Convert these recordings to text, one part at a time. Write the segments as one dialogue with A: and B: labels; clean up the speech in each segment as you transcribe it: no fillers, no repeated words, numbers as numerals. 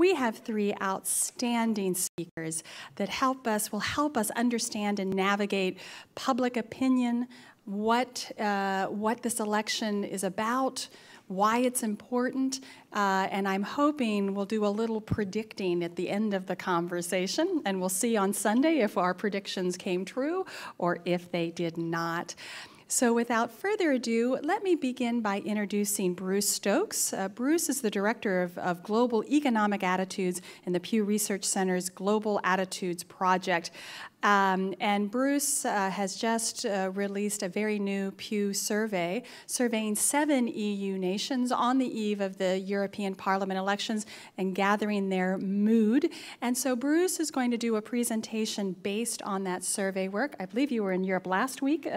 A: We have three outstanding speakers that will help us understand and navigate public opinion, what this election is about, why it's important, and I'm hoping we'll do a little predicting at the end of the conversation, and we'll see on Sunday if our predictions came true or if they did not. So without further ado, let me begin by introducing Bruce Stokes. Bruce is the Director of Global Economic Attitudes in the Pew Research Center's Global Attitudes Project. And Bruce has just released a very new Pew survey, surveying 7 EU nations on the eve of the European Parliament elections and gathering their mood. And so Bruce is going to do a presentation based on that survey work. I believe you were in Europe last week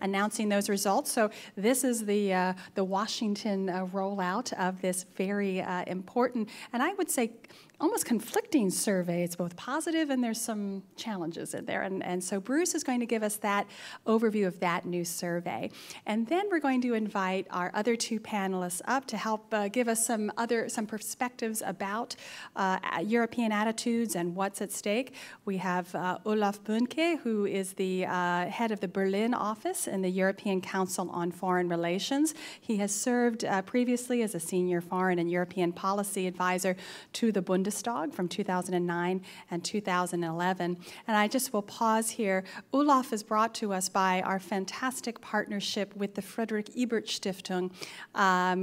A: announcing those results. So this is the Washington rollout of this very important, and I would say almost conflicting survey. It's both positive and there's some challenges in there. And so Bruce is going to give us that overview of that new survey. And then we're going to invite our other 2 panelists up to help give us some perspectives about European attitudes and what's at stake. We have Olaf Böhnke, who is the head of the Berlin office in the European Council on Foreign Relations. He has served previously as a senior foreign and European policy advisor to the Bundestag from 2009 and 2011. And I just will pause here. Olaf is brought to us by our fantastic partnership with the Friedrich Ebert Stiftung.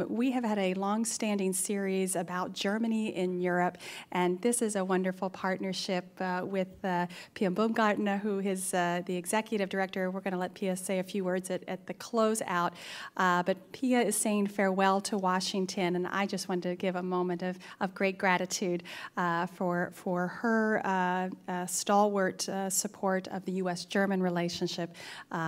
A: We have had a long-standing series about Germany in Europe, and this is a wonderful partnership with Pia Baumgartner, who is the executive director. We're going to let Pia say a few words at the closeout, but Pia is saying farewell to Washington, and I just wanted to give a moment of great gratitude for her stalwart support of the U.S.-German relationship.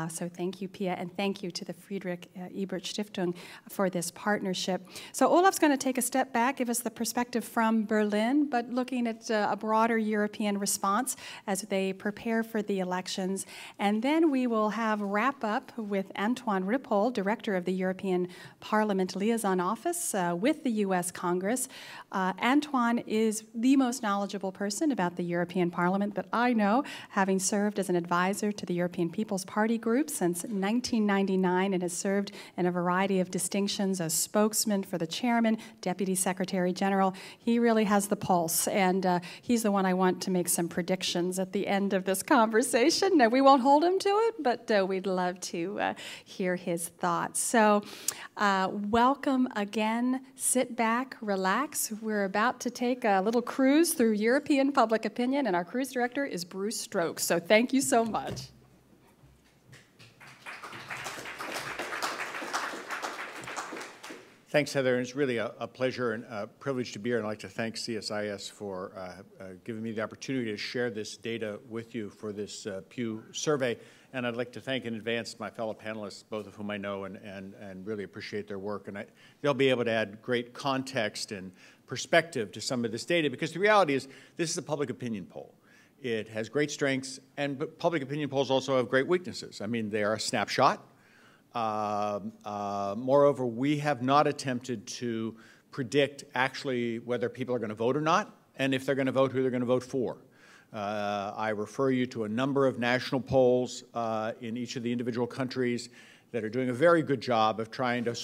A: So thank you, Pia, and thank you to the Friedrich Ebert Stiftung for this partnership. So Olaf's going to take a step back, give us the perspective from Berlin, but looking at a broader European response as they prepare for the elections. And then we will have wrap up with Antoine Ripoll, Director of the European Parliament Liaison Office with the U.S. Congress. Antoine is the most knowledgeable person about the European Parliament that I know, having served as an advisor to the European People's Party Group since 1999 and has served in a variety of distinctions as spokesman for the chairman, deputy secretary general. He really has the pulse, and he's the one I want to make some predictions at the end of this conversation. Now, we won't hold him to it, but we'd love to hear his thoughts. So welcome again. Sit back, relax. We're about to take a little cruise through European public opinion, and our cruise director is Bruce Stokes. So thank you so much.
B: Thanks, Heather. It's really a pleasure and a privilege to be here. And I'd like to thank CSIS for giving me the opportunity to share this data with you for this Pew survey. And I'd like to thank in advance my fellow panelists, both of whom I know and really appreciate their work. And they'll be able to add great context and perspective to some of this data, because the reality is this is a public opinion poll. It has great strengths, but public opinion polls also have great weaknesses. I mean, they are a snapshot. Moreover, we have not attempted to predict actually whether people are going to vote or not, and if they're going to vote, who they're going to vote for. I refer you to a number of national polls in each of the individual countries that are doing a very good job of trying to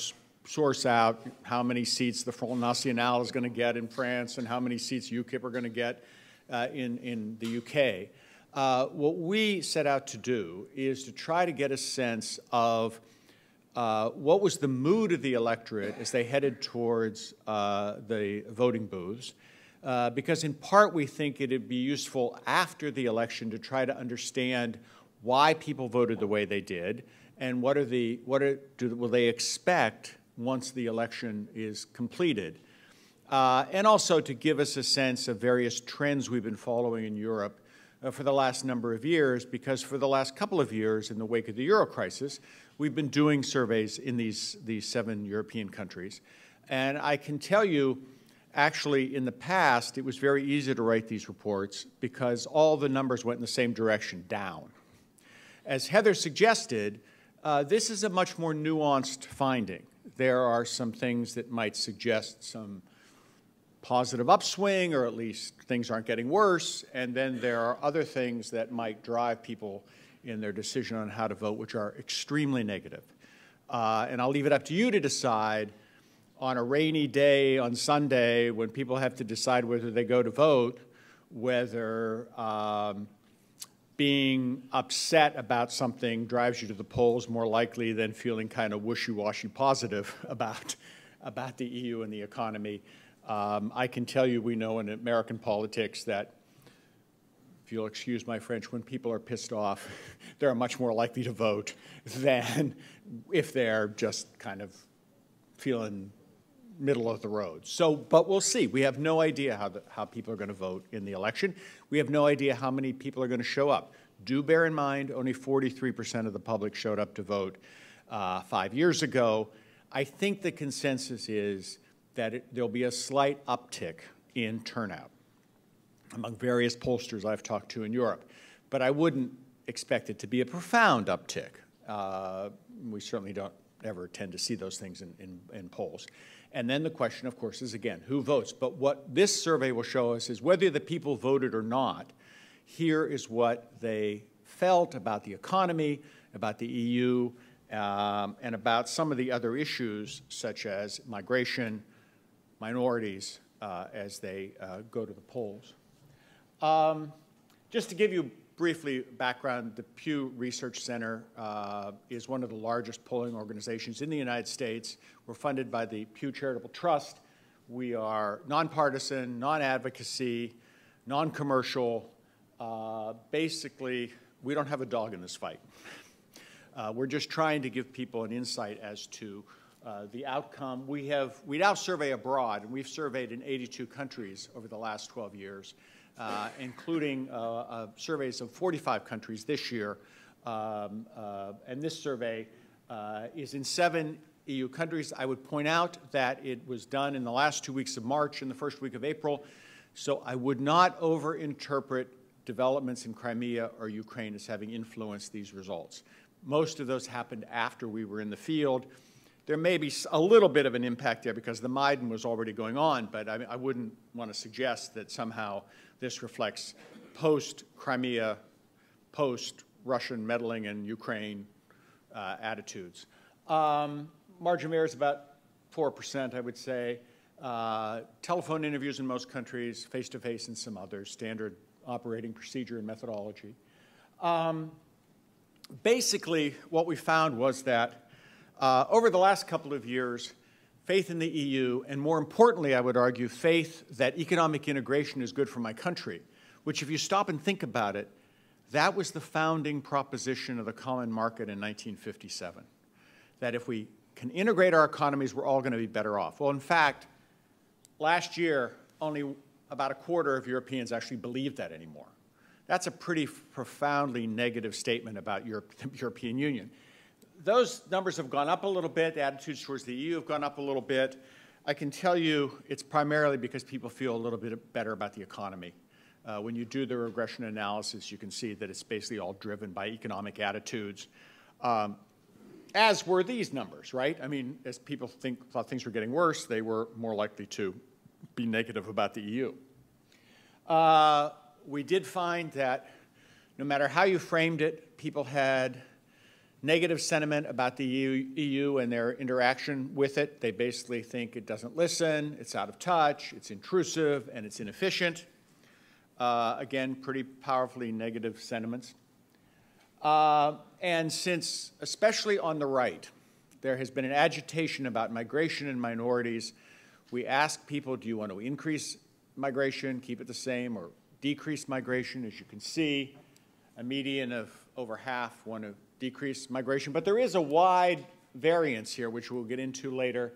B: source out how many seats the Front National is going to get in France and how many seats UKIP are going to get in the UK. What we set out to do is to try to get a sense of what was the mood of the electorate as they headed towards the voting booths, because in part we think it'd be useful after the election to try to understand why people voted the way they did and what will they expect once the election is completed, and also to give us a sense of various trends we've been following in Europe for the last number of years, because for the last couple of years in the wake of the Euro crisis, we've been doing surveys in these 7 European countries. And I can tell you, actually, in the past, it was very easy to write these reports because all the numbers went in the same direction, down. As Heather suggested, this is a much more nuanced finding. There are some things that might suggest some positive upswing, or at least things aren't getting worse, and then there are other things that might drive people in their decision on how to vote, which are extremely negative. And I'll leave it up to you to decide on a rainy day on Sunday when people have to decide whether they go to vote, whether being upset about something drives you to the polls more likely than feeling kind of wishy-washy positive about the EU and the economy. I can tell you we know in American politics that, if you'll excuse my French, when people are pissed off, they're much more likely to vote than if they're just kind of feeling middle of the road. So, but we'll see. We have no idea how people are going to vote in the election. We have no idea how many people are going to show up. Do bear in mind, only 43% of the public showed up to vote 5 years ago. I think the consensus is that there'll be a slight uptick in turnout among various pollsters I've talked to in Europe. But I wouldn't expect it to be a profound uptick. We certainly don't ever tend to see those things in polls. And then the question, of course, is, again, who votes? But what this survey will show us is whether the people voted or not, here is what they felt about the economy, about the EU, and about some of the other issues, such as migration, minorities, as they go to the polls. Just to give you briefly background, the Pew Research Center is one of the largest polling organizations in the United States. We're funded by the Pew Charitable Trust. We are nonpartisan, non-advocacy, non-commercial. Basically, we don't have a dog in this fight. We're just trying to give people an insight as to the outcome. We now survey abroad, and we've surveyed in 82 countries over the last 12 years, including surveys of 45 countries this year. And this survey is in 7 EU countries. I would point out that it was done in the last 2 weeks of March and the first week of April, so I would not overinterpret developments in Crimea or Ukraine as having influenced these results. Most of those happened after we were in the field. There may be a little bit of an impact there because the Maidan was already going on, but I wouldn't want to suggest that somehow this reflects post-Crimea, post-Russian meddling in Ukraine attitudes. Margin of error is about 4%, I would say. Telephone interviews in most countries, face-to-face in some others, standard operating procedure and methodology. Basically, what we found was that over the last couple of years, faith in the EU, and more importantly, I would argue, faith that economic integration is good for my country, which if you stop and think about it, that was the founding proposition of the common market in 1957, that if we can integrate our economies, we're all going to be better off. Well, in fact, last year, only about a quarter of Europeans actually believe that anymore. That's a pretty profoundly negative statement about the European Union. Those numbers have gone up a little bit. The attitudes towards the EU have gone up a little bit. I can tell you it's primarily because people feel a little bit better about the economy. When you do the regression analysis, you can see that it's basically all driven by economic attitudes, as were these numbers, right? I mean, as people thought things were getting worse, they were more likely to be negative about the EU. We did find that no matter how you framed it, people had negative sentiment about the EU and their interaction with it. They basically think it doesn't listen, it's out of touch, it's intrusive, and it's inefficient. Again, pretty powerfully negative sentiments. And since, especially on the right, there has been an agitation about migration and minorities, we ask people, do you want to increase migration, keep it the same, or decrease migration? As you can see, a median of over half want to decrease migration. But there is a wide variance here, which we'll get into later.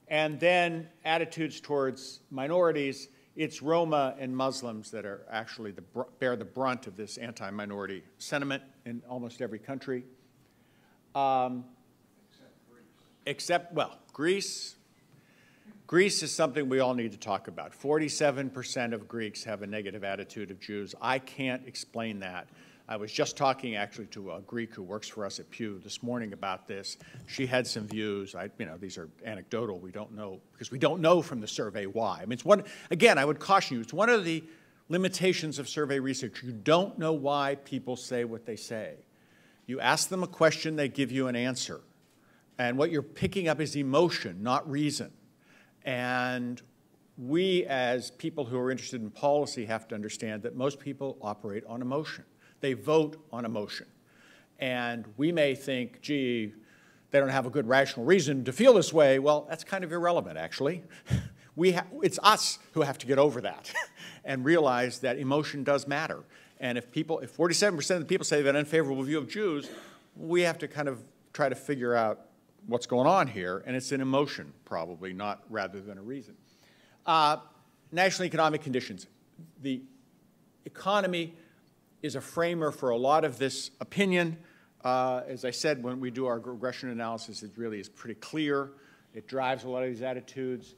B: And then attitudes towards minorities. It's Roma and Muslims that are actually bear the brunt of this anti-minority sentiment in almost every country. Except Greece. Greece is something we all need to talk about. 47% of Greeks have a negative attitude of Jews. I can't explain that. I was just talking actually to a Greek who works for us at Pew this morning about this. She had some views. These are anecdotal. We don't know, because we don't know from the survey why. I mean, it's one, again, I would caution you, it's one of the limitations of survey research. You don't know why people say what they say. You ask them a question, they give you an answer. And what you're picking up is emotion, not reason. And we, as people who are interested in policy, have to understand that most people operate on emotion. They vote on emotion. And we may think, gee, they don't have a good rational reason to feel this way. Well, that's kind of irrelevant, actually. It's us who have to get over that and realize that emotion does matter. And if 47% of the people say they have an unfavorable view of Jews, we have to kind of try to figure out what's going on here. And it's an emotion, probably, not rather than a reason. National economic conditions. The economy is a framer for a lot of this opinion. As I said, when we do our regression analysis, it really is pretty clear. It drives a lot of these attitudes.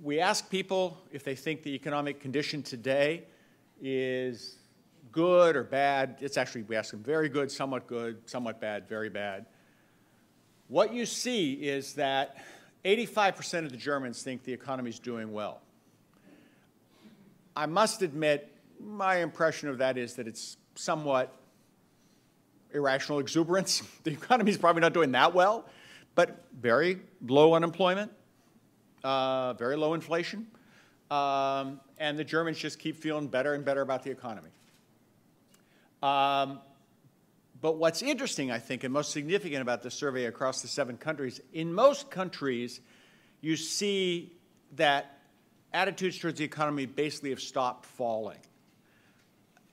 B: We ask people if they think the economic condition today is good or bad. It's actually, we ask them very good, somewhat bad, very bad. What you see is that 85% of the Germans think the economy is doing well. I must admit, my impression of that is that it's somewhat irrational exuberance. The economy is probably not doing that well, but very low unemployment, very low inflation, and the Germans just keep feeling better and better about the economy. But what's interesting, I think, and most significant about the survey across the 7 countries, in most countries, you see that attitudes towards the economy basically have stopped falling.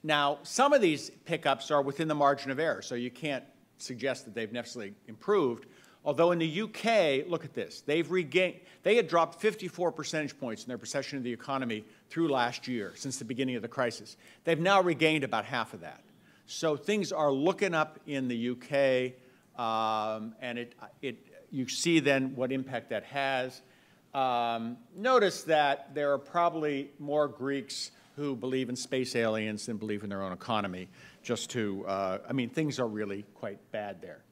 B: Now, some of these pickups are within the margin of error, so you can't suggest that they've necessarily improved. Although in the UK, look at this, they had dropped 54 percentage points in their perception of the economy through last year, since the beginning of the crisis. They've now regained about half of that. So things are looking up in the UK, and you see then what impact that has. Notice that there are probably more Greeks who believe in space aliens than believe in their own economy, just to, I mean, things are really quite bad there.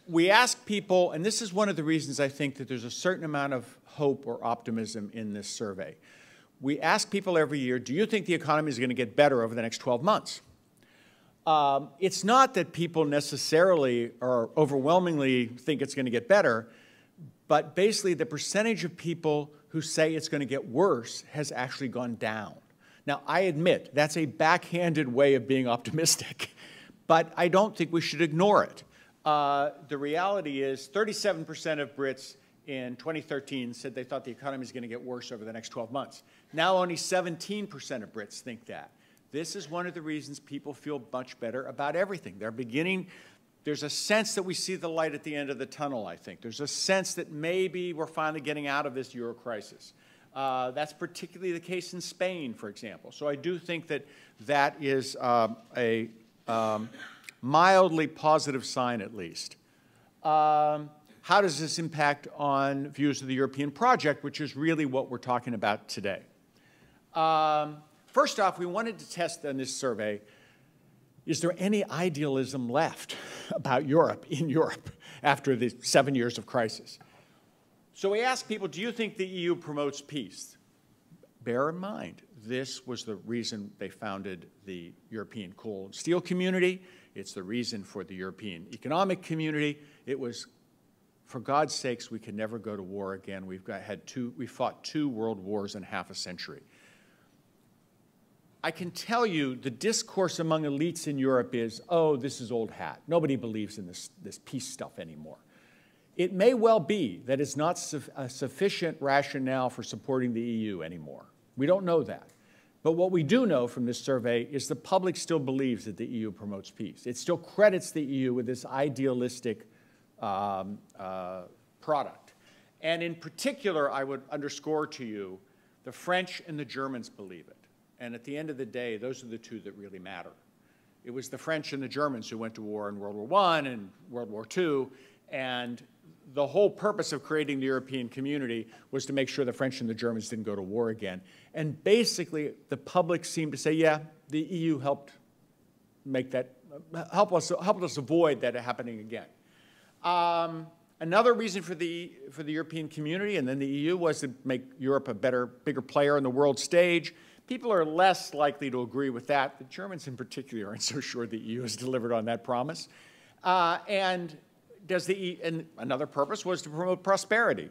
B: We ask people, and this is one of the reasons I think that there's a certain amount of hope or optimism in this survey. We ask people every year, do you think the economy is going to get better over the next 12 months? It's not that people necessarily or overwhelmingly think it's going to get better, but basically the percentage of people who say it's going to get worse has actually gone down. Now, I admit that's a backhanded way of being optimistic, but I don't think we should ignore it. The reality is 37% of Brits in 2013 said they thought the economy was going to get worse over the next 12 months. Now only 17% of Brits think that. This is one of the reasons people feel much better about everything. There's a sense that we see the light at the end of the tunnel, I think. There's a sense that maybe we're finally getting out of this euro crisis. That's particularly the case in Spain, for example. So I do think that that is a mildly positive sign, at least. How does this impact on views of the European project, which is really what we're talking about today? First off, we wanted to test in this survey, is there any idealism left about Europe, in Europe, after the 7 years of crisis? So we asked people, do you think the EU promotes peace? Bear in mind, this was the reason they founded the European Coal and Steel Community. It's the reason for the European Economic Community. It was, for God's sakes, we can never go to war again. We fought 2 world wars in half a century. I can tell you the discourse among elites in Europe is, oh, this is old hat. Nobody believes in this peace stuff anymore. It may well be that it's not a sufficient rationale for supporting the EU anymore. We don't know that. But what we do know from this survey is the public still believes that the EU promotes peace. It still credits the EU with this idealistic product. And in particular, I would underscore to you, the French and the Germans believe it. And at the end of the day, those are the 2 that really matter. It was the French and the Germans who went to war in World War I and World War II, and the whole purpose of creating the European community was to make sure the French and the Germans didn't go to war again. And basically, the public seemed to say, yeah, the EU helped make that, helped us avoid that happening again. Another reason for the European community and then the EU was to make Europe a bigger player on the world stage. People are less likely to agree with that. The Germans in particular aren't so sure the EU has delivered on that promise. And another purpose was to promote prosperity.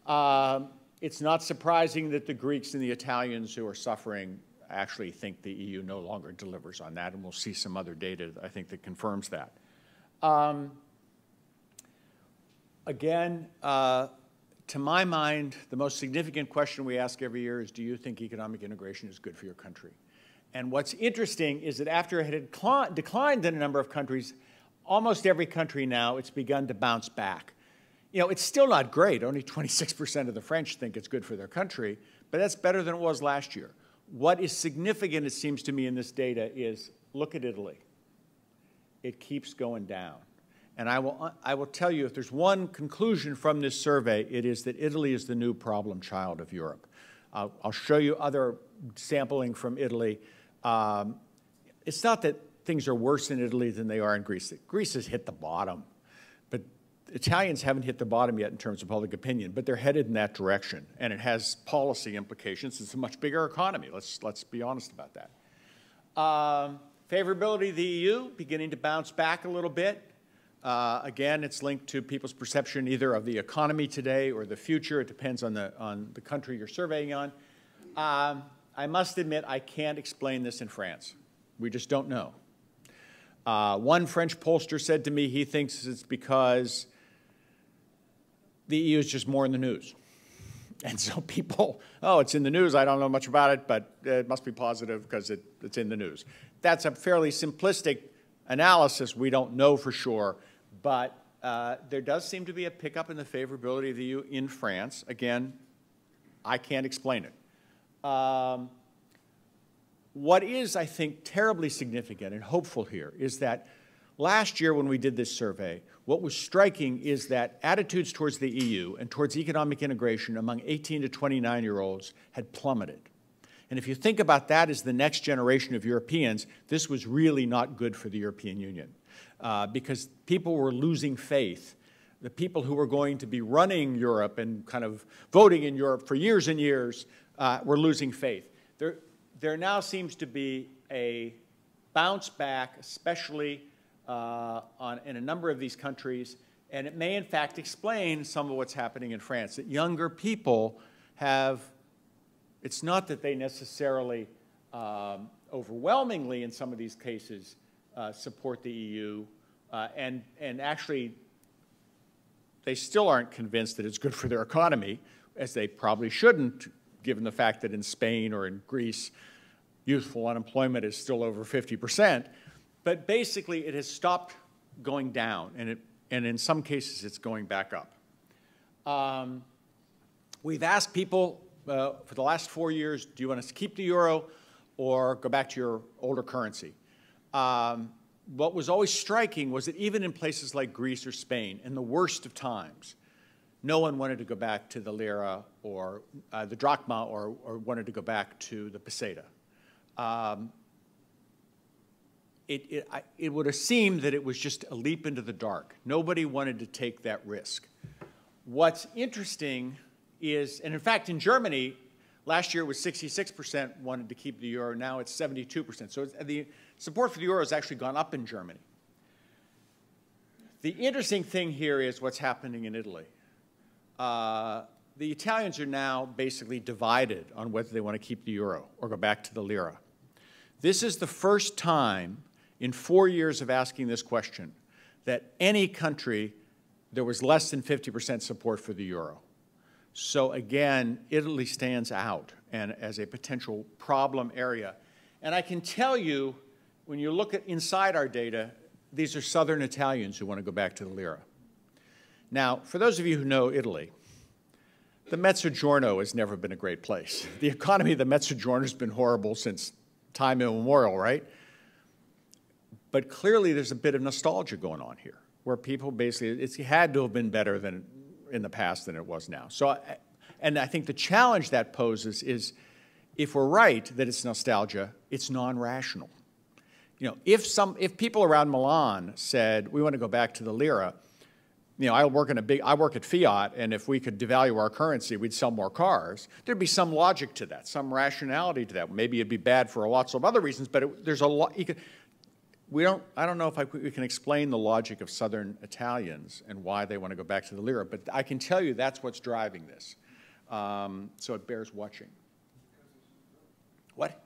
B: It's not surprising that the Greeks and the Italians who are suffering actually think the EU no longer delivers on that, and we'll see some other data, I think, that confirms that. Again, to my mind, the most significant question we ask every year is, do you think economic integration is good for your country? And what's interesting is that after it had declined in a number of countries, almost every country now, it's begun to bounce back. You know, it's still not great. Only 26% of the French think it's good for their country, but that's better than it was last year. What is significant, it seems to me, in this data is, look at Italy. It keeps going down. And I will tell you, if there's one conclusion from this survey, it is that Italy is the new problem child of Europe. I'll show you other sampling from Italy. It's not that things are worse in Italy than they are in Greece. Greece has hit the bottom, but Italians haven't hit the bottom yet in terms of public opinion, but they're headed in that direction, and it has policy implications. It's a much bigger economy. Let's be honest about that. Favorability of the EU beginning to bounce back a little bit. Again, it's linked to people's perception either of the economy today or the future. It depends on the country you're surveying on. I must admit, I can't explain this in France. We just don't know. One French pollster said to me he thinks it's because the EU is just more in the news. And so people, oh, it's in the news, I don't know much about it, but it must be positive because it's in the news. That's a fairly simplistic analysis. We don't know for sure, but there does seem to be a pickup in the favorability of the EU in France. Again, I can't explain it. What is, I think, terribly significant and hopeful here is that last year when we did this survey, what was striking is that attitudes towards the EU and towards economic integration among 18 to 29-year-olds had plummeted. And if you think about that as the next generation of Europeans, this was really not good for the European Union because people were losing faith. The people who were going to be running Europe and kind of voting in Europe for years and years were losing faith. There now seems to be a bounce back, especially in a number of these countries, and it may in fact explain some of what's happening in France, that younger people have, it's not that they necessarily overwhelmingly in some of these cases support the EU, and actually they still aren't convinced that it's good for their economy, as they probably shouldn't, given the fact that in Spain or in Greece, youthful unemployment is still over 50%. But basically, it has stopped going down, and in some cases, it's going back up. We've asked people for the last 4 years, do you want us to keep the euro or go back to your older currency? What was always striking was that even in places like Greece or Spain, in the worst of times, no one wanted to go back to the lira or the drachma or wanted to go back to the peseta. It would have seemed that it was just a leap into the dark. Nobody wanted to take that risk. What's interesting is, and in fact in Germany, last year it was 66% wanted to keep the euro, now it's 72%. So the support for the euro has actually gone up in Germany. The interesting thing here is what's happening in Italy. The Italians are now basically divided on whether they want to keep the euro or go back to the lira. This is the first time in 4 years of asking this question that any country, there was less than 50% support for the euro. So again, Italy stands out and as a potential problem area. And I can tell you, when you look at inside our data, these are southern Italians who want to go back to the lira. Now, for those of you who know Italy, the Mezzogiorno has never been a great place. The economy of the Mezzogiorno has been horrible since time immemorial, right? But clearly there's a bit of nostalgia going on here. where people basically, it's had to have been better than in the past than it was now. So, and I think the challenge that poses is, if we're right that it's nostalgia, it's non-rational. You know, if people around Milan said, we want to go back to the lira, you know, I work at Fiat, and if we could devalue our currency, we'd sell more cars. There'd be some logic to that, some rationality to that. Maybe it'd be bad for lots of other reasons, but there's a lot. I don't know if we can explain the logic of Southern Italians and why they want to go back to the lira, but I can tell you that's what's driving this. So it bears watching. What?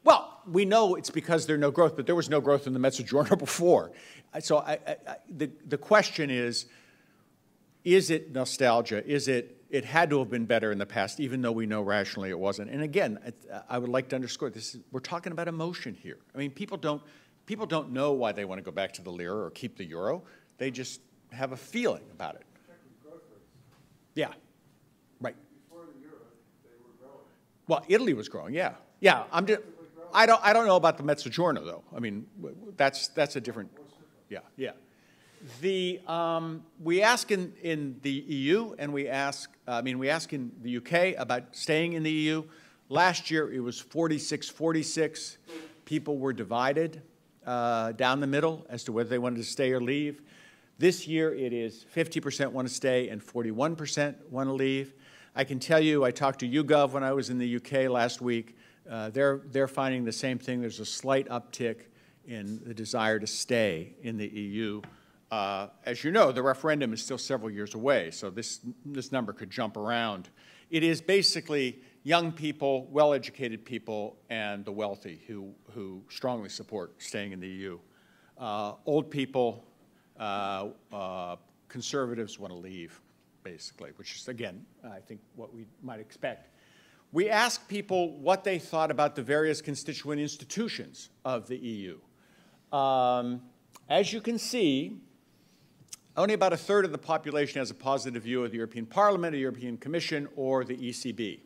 B: Well, we know it's because there's no growth, but there was no growth in the Mezzogiorno before. So the question is it nostalgia? Is it had to have been better in the past, even though we know rationally it wasn't? And again, I would like to underscore this. We're talking about emotion here. I mean, people don't know why they want to go back to the lira or keep the euro. They just have a feeling about it. Yeah, right.
C: Before the euro, they were growing.
B: Well, Italy was growing, yeah. Yeah, I don't know about the Mezzogiorno, though. I mean, that's a different, yeah, yeah. We ask in the EU, and we ask in the UK about staying in the EU. Last year, it was 46-46. People were divided down the middle as to whether they wanted to stay or leave. This year, it is 50% want to stay and 41% want to leave. I can tell you, I talked to YouGov when I was in the UK last week. They're finding the same thing. There's a slight uptick in the desire to stay in the EU. As you know, the referendum is still several years away, so this number could jump around. It is basically young people, well-educated people, and the wealthy who strongly support staying in the EU. Old people, conservatives want to leave, basically, which is, again, I think what we might expect. We asked people what they thought about the various constituent institutions of the EU. As you can see, only about a third of the population has a positive view of the European Parliament, the European Commission, or the ECB.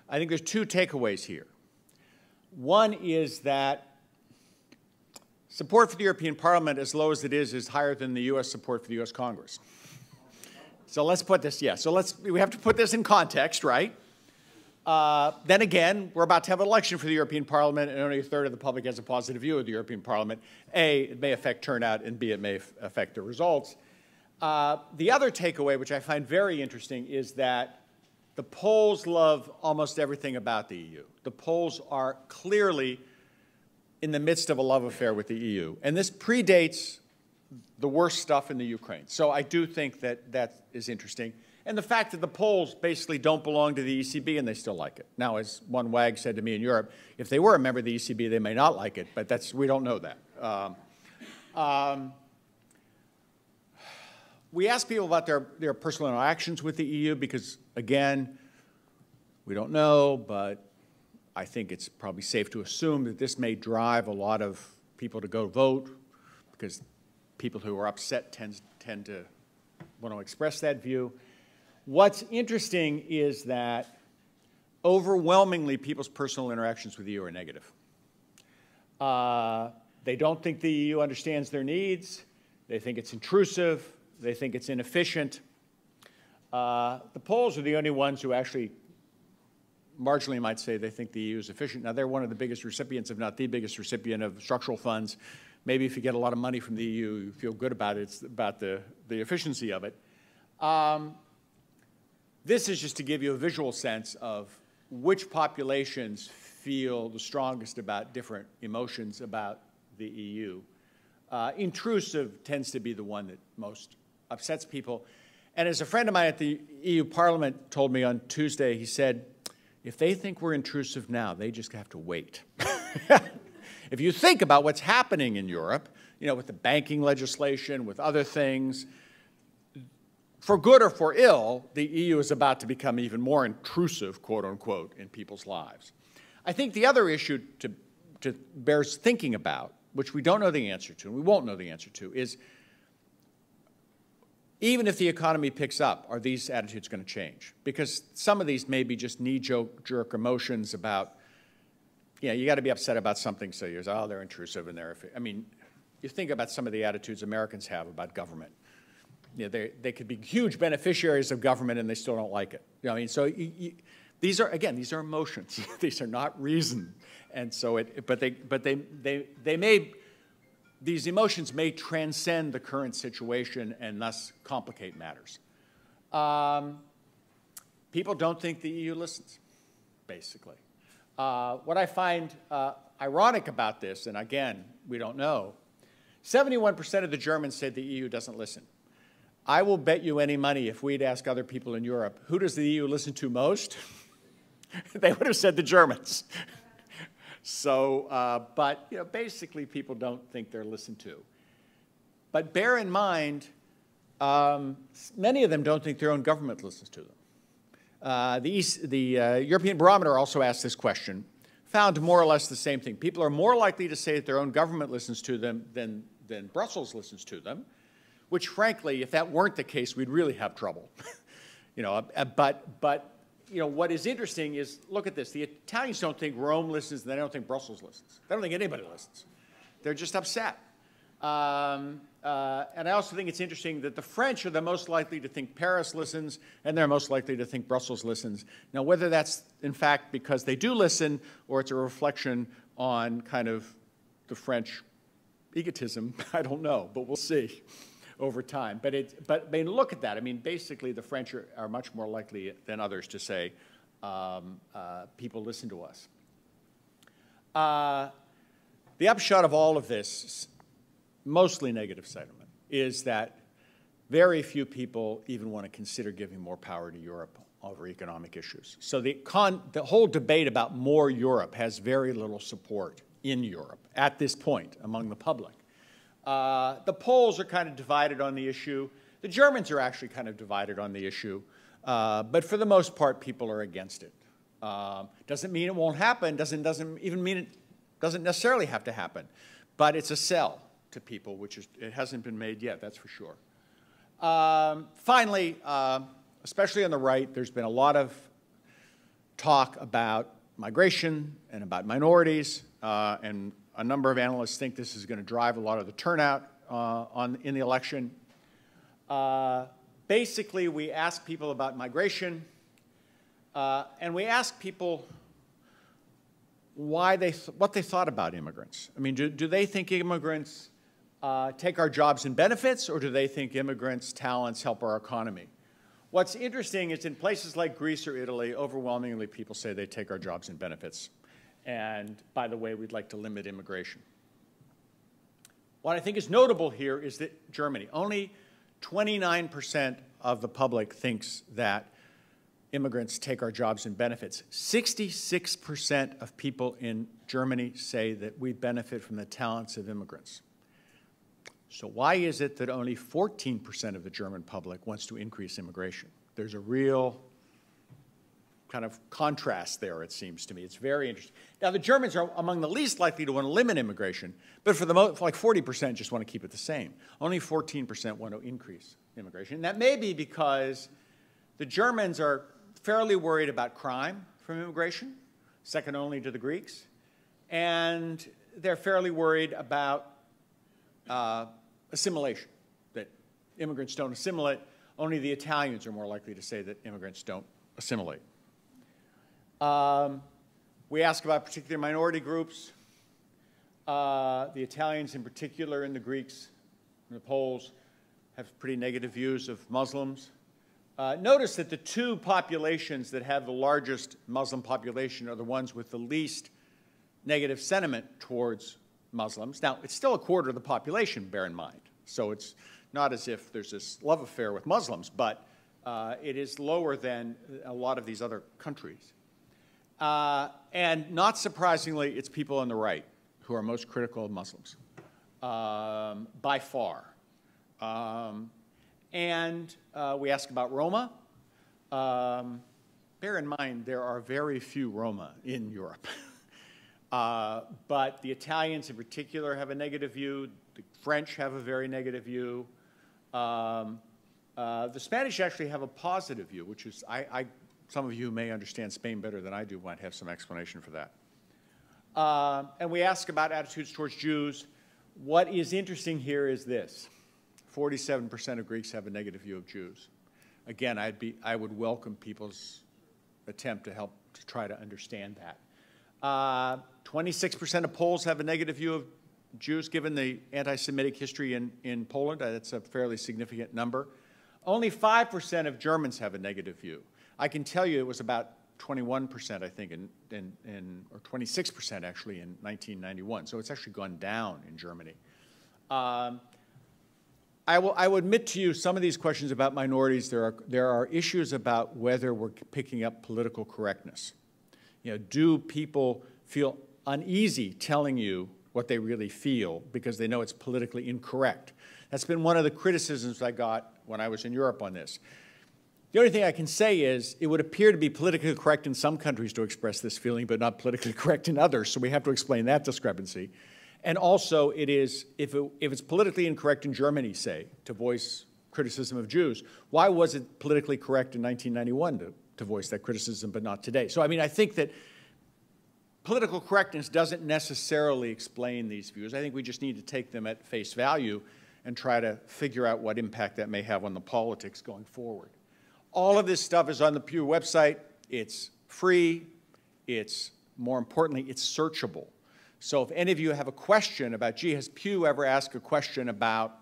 B: I think there's two takeaways here. One is that support for the European Parliament, as low as it is higher than the U.S. support for the U.S. Congress. So let's put this, we have to put this in context, right? Then again, we're about to have an election for the European Parliament, and only a third of the public has a positive view of the European Parliament. A, it may affect turnout, and B, it may affect the results. The other takeaway, which I find very interesting, is that the polls love almost everything about the EU. The polls are clearly in the midst of a love affair with the EU. And this predates the worst stuff in the Ukraine. So I do think that that is interesting. And the fact that the polls basically don't belong to the ECB and they still like it. Now, as one wag said to me in Europe, if they were a member of the ECB, they may not like it, but we don't know that. We asked people about their personal interactions with the EU because, again, we don't know, but I think it's probably safe to assume that this may drive a lot of people to go vote because people who are upset tend to want to express that view. What's interesting is that overwhelmingly people's personal interactions with the EU are negative. They don't think the EU understands their needs. They think it's intrusive. They think it's inefficient. The Poles are the only ones who actually marginally might say they think the EU is efficient. Now, they're one of the biggest recipients, if not the biggest recipient of structural funds. Maybe if you get a lot of money from the EU, you feel good about it. It's about the efficiency of it. This is just to give you a visual sense of which populations feel the strongest about different emotions about the EU. Intrusive tends to be the one that most upsets people. And as a friend of mine at the EU Parliament told me on Tuesday, he said, if they think we're intrusive now, they just have to wait. If you think about what's happening in Europe, you know, with the banking legislation, with other things, for good or for ill, the EU is about to become even more intrusive, quote unquote, in people's lives. I think the other issue to bears thinking about, which we don't know the answer to, and we won't know the answer to, is even if the economy picks up, are these attitudes going to change? Because some of these may be just knee-jerk emotions about, you know, you got to be upset about something, so you're, oh, they're intrusive and they're, I mean, you think about some of the attitudes Americans have about government. You know, they could be huge beneficiaries of government and they still don't like it. You know, I mean, so these are, again, these are emotions. These are not reason. And so these emotions may transcend the current situation and thus complicate matters. People don't think the EU listens, basically. What I find ironic about this, and again, we don't know, 71% of the Germans say the EU doesn't listen. I will bet you any money if we'd ask other people in Europe, who does the EU listen to most? They would have said the Germans. So, but you know, basically people don't think they're listened to. But bear in mind, many of them don't think their own government listens to them. The European Barometer also asked this question, found more or less the same thing. People are more likely to say that their own government listens to them than Brussels listens to them, which frankly, if that weren't the case, we'd really have trouble. You know, but you know, what is interesting is, look at this. The Italians don't think Rome listens, and they don't think Brussels listens. They don't think anybody listens. They're just upset. And I also think it's interesting that the French are the most likely to think Paris listens, and they're most likely to think Brussels listens. Now, whether that's, in fact, because they do listen, or it's a reflection on kind of the French egotism, I don't know, but we'll see over time. But I mean, look at that. I mean, basically, the French are much more likely than others to say, people listen to us. The upshot of all of this, mostly negative sentiment, is that very few people even want to consider giving more power to Europe over economic issues. So the whole debate about more Europe has very little support in Europe at this point among the public. The Poles are kind of divided on the issue. The Germans are actually kind of divided on the issue. But for the most part, people are against it. Doesn't mean it won't happen. Doesn't even mean it doesn't necessarily have to happen. But it's a sell to people, which it hasn't been made yet, that's for sure. Finally, especially on the right, there's been a lot of talk about migration and about minorities, and a number of analysts think this is going to drive a lot of the turnout in the election. Basically, we ask people about migration, and we ask people what they thought about immigrants. I mean, do they think immigrants take our jobs and benefits, or do they think immigrants' talents help our economy? What's interesting is in places like Greece or Italy, overwhelmingly people say they take our jobs and benefits. And by the way, we'd like to limit immigration. What I think is notable here is that Germany, only 29% of the public thinks that immigrants take our jobs and benefits. 66% of people in Germany say that we benefit from the talents of immigrants. So why is it that only 14% of the German public wants to increase immigration? There's a real kind of contrast there, it seems to me. It's very interesting. Now, the Germans are among the least likely to want to limit immigration, but for like 40% just want to keep it the same. Only 14% want to increase immigration. And that may be because the Germans are fairly worried about crime from immigration, second only to the Greeks, and they're fairly worried about assimilation, that immigrants don't assimilate. Only the Italians are more likely to say that immigrants don't assimilate. We ask about particular minority groups. The Italians in particular, and the Greeks and the Poles have pretty negative views of Muslims. Notice that the two populations that have the largest Muslim population are the ones with the least negative sentiment towards Muslims. Now, it's still a quarter of the population, bear in mind. So it's not as if there's this love affair with Muslims, but it is lower than a lot of these other countries. And not surprisingly, it's people on the right who are most critical of Muslims, by far. And we ask about Roma. Bear in mind, there are very few Roma in Europe. But the Italians in particular have a negative view. The French have a very negative view. The Spanish actually have a positive view, which is, some of you may understand Spain better than I do, might have some explanation for that. And we ask about attitudes towards Jews. What is interesting here is this. 47% of Greeks have a negative view of Jews. Again, I would welcome people's attempt to help to try to understand that. 26% of Poles have a negative view of Jews, given the anti-Semitic history in Poland. That's a fairly significant number. Only 5% of Germans have a negative view. I can tell you it was about 21%, I think, or 26% actually in 1991. So it's actually gone down in Germany. I will admit to you some of these questions about minorities, there are issues about whether we're picking up political correctness. You know, do people feel uneasy telling you what they really feel because they know it's politically incorrect? That's been one of the criticisms I got when I was in Europe on this. The only thing I can say is it would appear to be politically correct in some countries to express this feeling, but not politically correct in others, so we have to explain that discrepancy. And also, it is, if it's politically incorrect in Germany, say, to voice criticism of Jews, why was it politically correct in 1991 to voice that criticism, but not today? So, I mean, I think that political correctness doesn't necessarily explain these views. I think we just need to take them at face value and try to figure out what impact that may have on the politics going forward. All of this stuff is on the Pew website. It's free. It's, more importantly, it's searchable. So if any of you have a question about, gee, has Pew ever asked a question about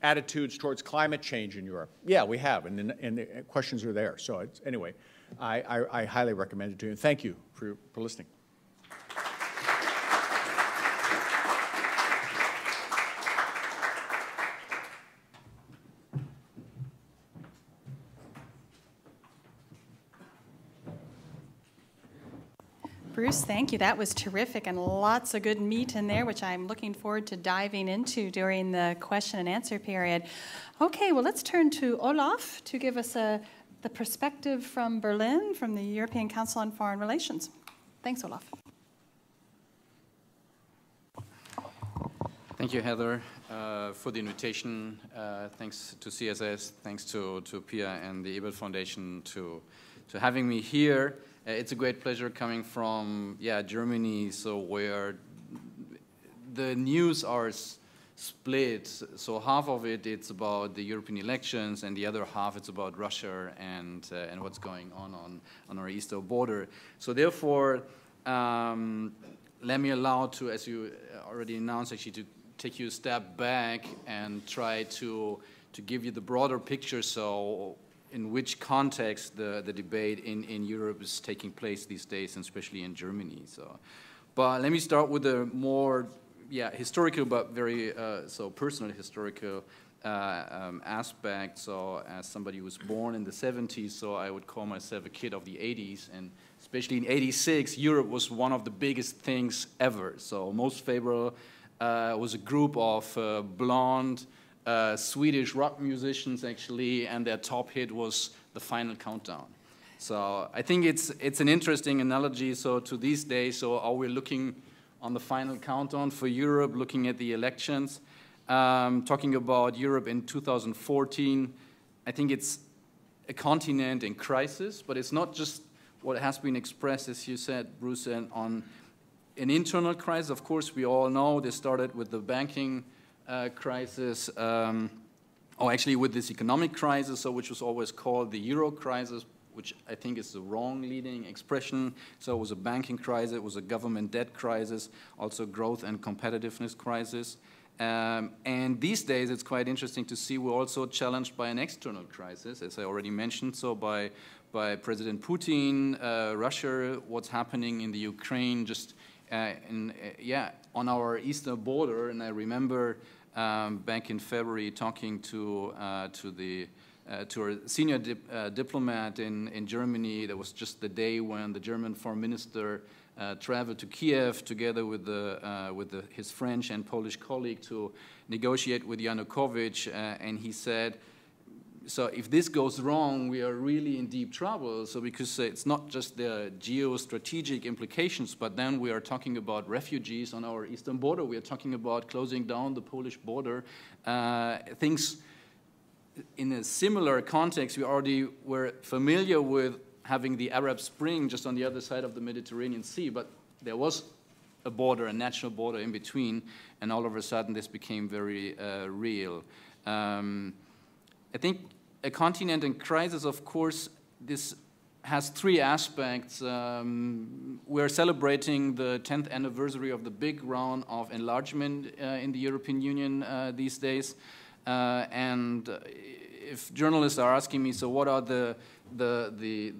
B: attitudes towards climate change in Europe? Yeah, we have, and the questions are there. So anyway, I highly recommend it to you. And thank you for listening.
A: Bruce, thank you. That was terrific and lots of good meat in there, which I'm looking forward to diving into during the question and answer period. Okay, well, let's turn to Olaf to give us the perspective from Berlin, from the European Council on Foreign Relations. Thanks, Olaf.
D: Thank you, Heather, for the invitation. Thanks to CSS, thanks to Pia and the Ebert Foundation to having me here. It's a great pleasure coming from, Germany, so where the news are split. So half of it's about the European elections, and the other half it's about Russia and what's going on our eastern border. So therefore, let me allow to, as you already announced, actually to take you a step back and try to give you the broader picture. So in which context the debate in Europe is taking place these days, and especially in Germany. So, but let me start with a more, historical but very so personal historical aspect. So, as somebody who was born in the 70s, so I would call myself a kid of the 80s, and especially in '86, Europe was one of the biggest things ever. So, Most Favorable was a group of blonde Swedish rock musicians, actually, and their top hit was The Final Countdown. So I think it's an interesting analogy. So to these days, so are we looking on the final countdown for Europe, looking at the elections, talking about Europe in 2014? I think it's a continent in crisis, but it's not just what has been expressed, as you said, Bruce, on an internal crisis. Of course, we all know this started with the banking crisis, or actually with this economic crisis, so which was always called the Euro crisis, which I think is the wrong leading expression. So it was a banking crisis, it was a government debt crisis, also growth and competitiveness crisis. And these days, it's quite interesting to see we're also challenged by an external crisis, as I already mentioned, so by President Putin, Russia, what's happening in the Ukraine, just on our eastern border. And I remember back in February talking to a senior diplomat in Germany. That was just the day when the German foreign minister traveled to Kiev together with his French and Polish colleague to negotiate with Yanukovych, and he said, so if this goes wrong, we are really in deep trouble. So because it's not just the geostrategic implications, but then we are talking about refugees on our eastern border. We are talking about closing down the Polish border. Things in a similar context, we already were familiar with having the Arab Spring just on the other side of the Mediterranean Sea, but there was a border, a national border in between, and all of a sudden this became very real. I think a continent in crisis, of course, this has three aspects. We're celebrating the 10th anniversary of the big round of enlargement in the European Union these days. And if journalists are asking me, so what are the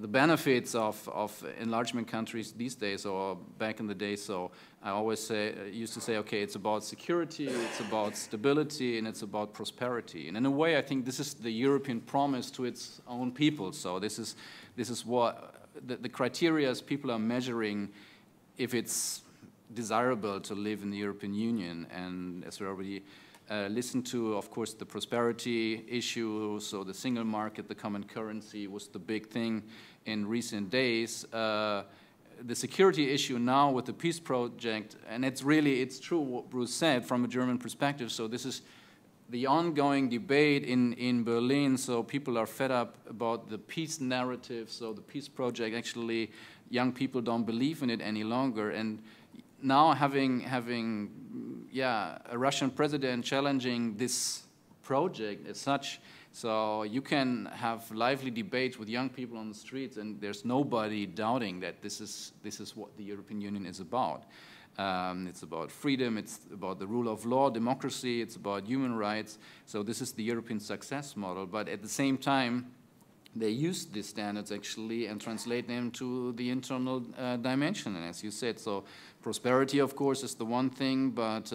D: benefits of enlargement countries these days or back in the day? So I always used to say, okay, it's about security, it's about stability, and it's about prosperity. And in a way, I think this is the European promise to its own people. So this is what the criteria as people are measuring if it's desirable to live in the European Union. And as we already listened to, of course, the prosperity issue, so the single market, the common currency was the big thing in recent days. The security issue now with the peace project, and it's true what Bruce said from a German perspective, so this is the ongoing debate in Berlin, so people are fed up about the peace narrative, so the peace project, actually, young people don't believe in it any longer, and now having a Russian president challenging this project as such, so you can have lively debates with young people on the streets, and there's nobody doubting that this is what the European Union is about. It's about freedom, it's about the rule of law, democracy, it's about human rights. So this is the European success model. But at the same time, they use these standards actually and translate them to the internal dimension. And as you said, so prosperity, of course, is the one thing, but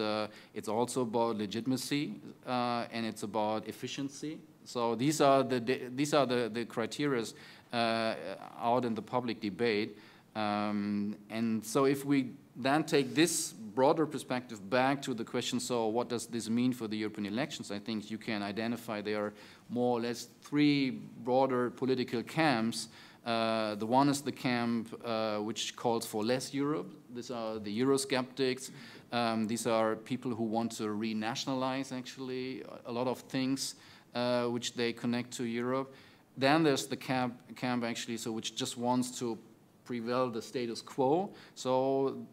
D: it's also about legitimacy and it's about efficiency. So these are the criteria out in the public debate. And so if we then take this broader perspective back to the question, so what does this mean for the European elections? I think you can identify there are more or less three broader political camps. The one is the camp which calls for less Europe. These are the Eurosceptics. These are people who want to renationalize, actually, a lot of things which they connect to Europe. Then there's the camp actually, so which just wants to prevail the status quo. So,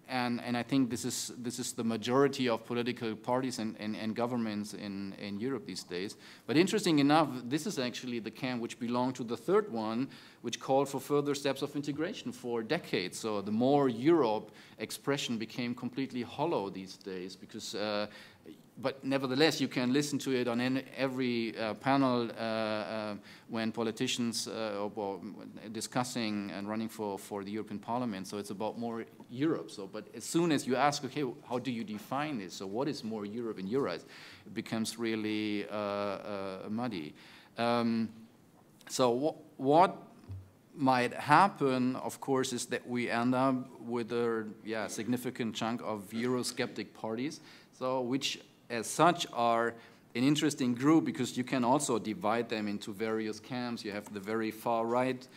D: and I think this is the majority of political parties and governments in Europe these days. But interesting enough, this is actually the camp which belonged to the third one, which called for further steps of integration for decades. So the more Europe expression became completely hollow these days because but nevertheless, you can listen to it on every panel when politicians are discussing and running for the European Parliament. So it's about more Europe. So, but as soon as you ask, okay, how do you define this? So what is more Europe in your eyes? It becomes really muddy. So what might happen, of course, is that we end up with a significant chunk of Eurosceptic parties, so which as such are an interesting group because you can also divide them into various camps. You have the very far right,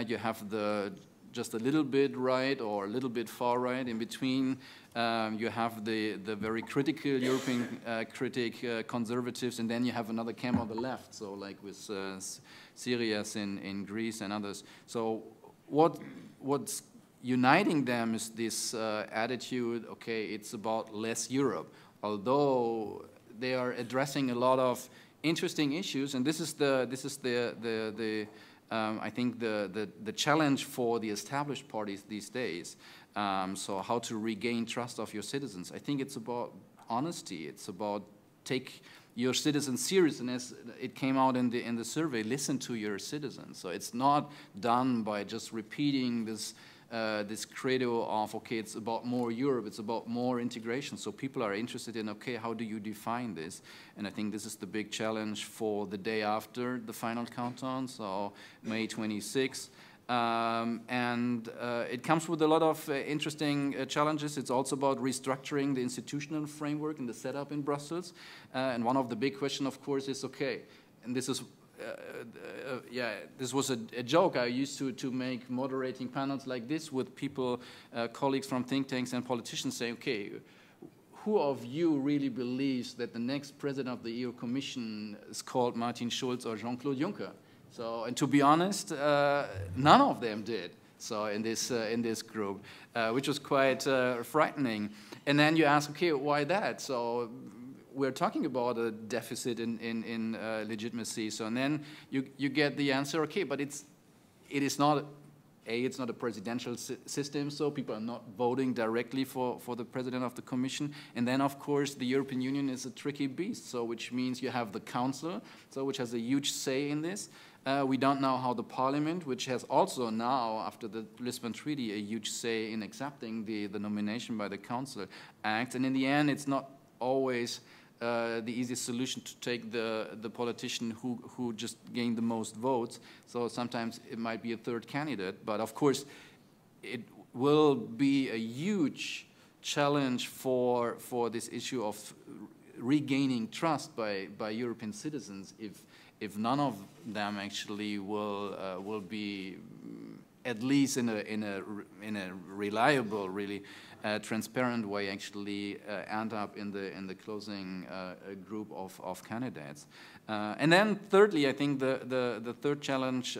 D: you have the just a little bit right or a little bit far right in between. You have the very critical European critic conservatives, and then you have another camp on the left, so like with Syrians in Greece and others. So what's uniting them is this attitude, okay, it's about less Europe. Although they are addressing a lot of interesting issues, and this is I think the challenge for the established parties these days. So how to regain trust of your citizens? I think it's about honesty. It's about take your citizens serious, and as it came out in the survey, listen to your citizens. So it's not done by just repeating this credo of, okay, it's about more Europe, it's about more integration. So people are interested in, okay, how do you define this? And I think this is the big challenge for the day after the final countdown, so May 26th. It comes with a lot of interesting challenges. It's also about restructuring the institutional framework and the setup in Brussels. And one of the big questions, of course, is, okay, and this is this was a joke. I used to make moderating panels like this with people, colleagues from think tanks and politicians saying, okay, who of you really believes that the next president of the EU Commission is called Martin Schulz or Jean-Claude Juncker? So, and to be honest, none of them did. So in this group, which was quite frightening. And then you ask, okay, why that? So we're talking about a deficit in legitimacy. So and then you get the answer, okay, but it is not. It's not a presidential system, so people are not voting directly for the president of the Commission. And then, of course, the European Union is a tricky beast, so which means you have the Council, so which has a huge say in this. We don't know how the Parliament, which has also now, after the Lisbon Treaty, a huge say in accepting the nomination by the Council, acts. And in the end, it's not always the easiest solution to take the politician who just gained the most votes. So sometimes it might be a third candidate. But of course, it will be a huge challenge for this issue of regaining trust by European citizens if none of them actually will be at least in a reliable, really transparent way actually end up in the closing group of candidates. And then thirdly, I think the third challenge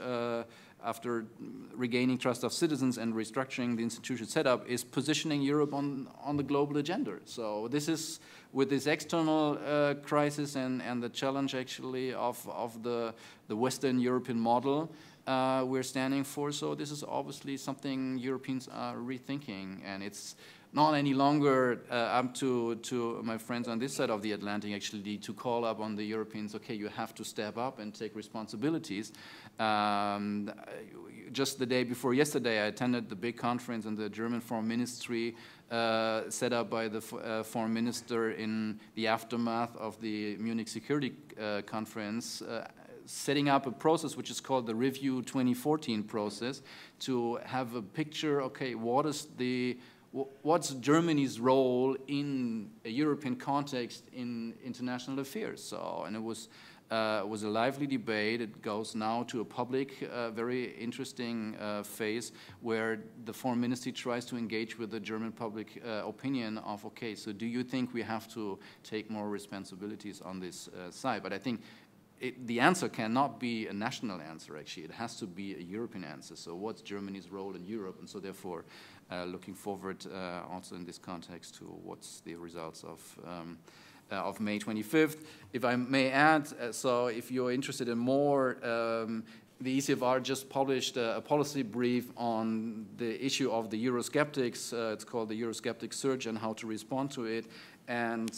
D: after regaining trust of citizens and restructuring the institutional setup is positioning Europe on the global agenda. So this is with this external crisis and the challenge actually of the Western European model we're standing for. So this is obviously something Europeans are rethinking, and it's not any longer up to my friends on this side of the Atlantic actually to call up on the Europeans, okay, you have to step up and take responsibilities. Just the day before yesterday, I attended the big conference in the German Foreign Ministry set up by the foreign minister in the aftermath of the Munich Security Conference, setting up a process which is called the Review 2014 process to have a picture, okay, what's Germany's role in a European context in international affairs? So, and it was a lively debate. It goes now to a public, very interesting phase where the foreign ministry tries to engage with the German public opinion of, okay, so do you think we have to take more responsibilities on this side? But I think the answer cannot be a national answer, actually. It has to be a European answer. So what's Germany's role in Europe? And so therefore, looking forward also in this context to what's the results of May 25th. If I may add, so if you're interested in more, the ECFR just published a policy brief on the issue of the Eurosceptics. It's called the Eurosceptic Surge and how to respond to it. And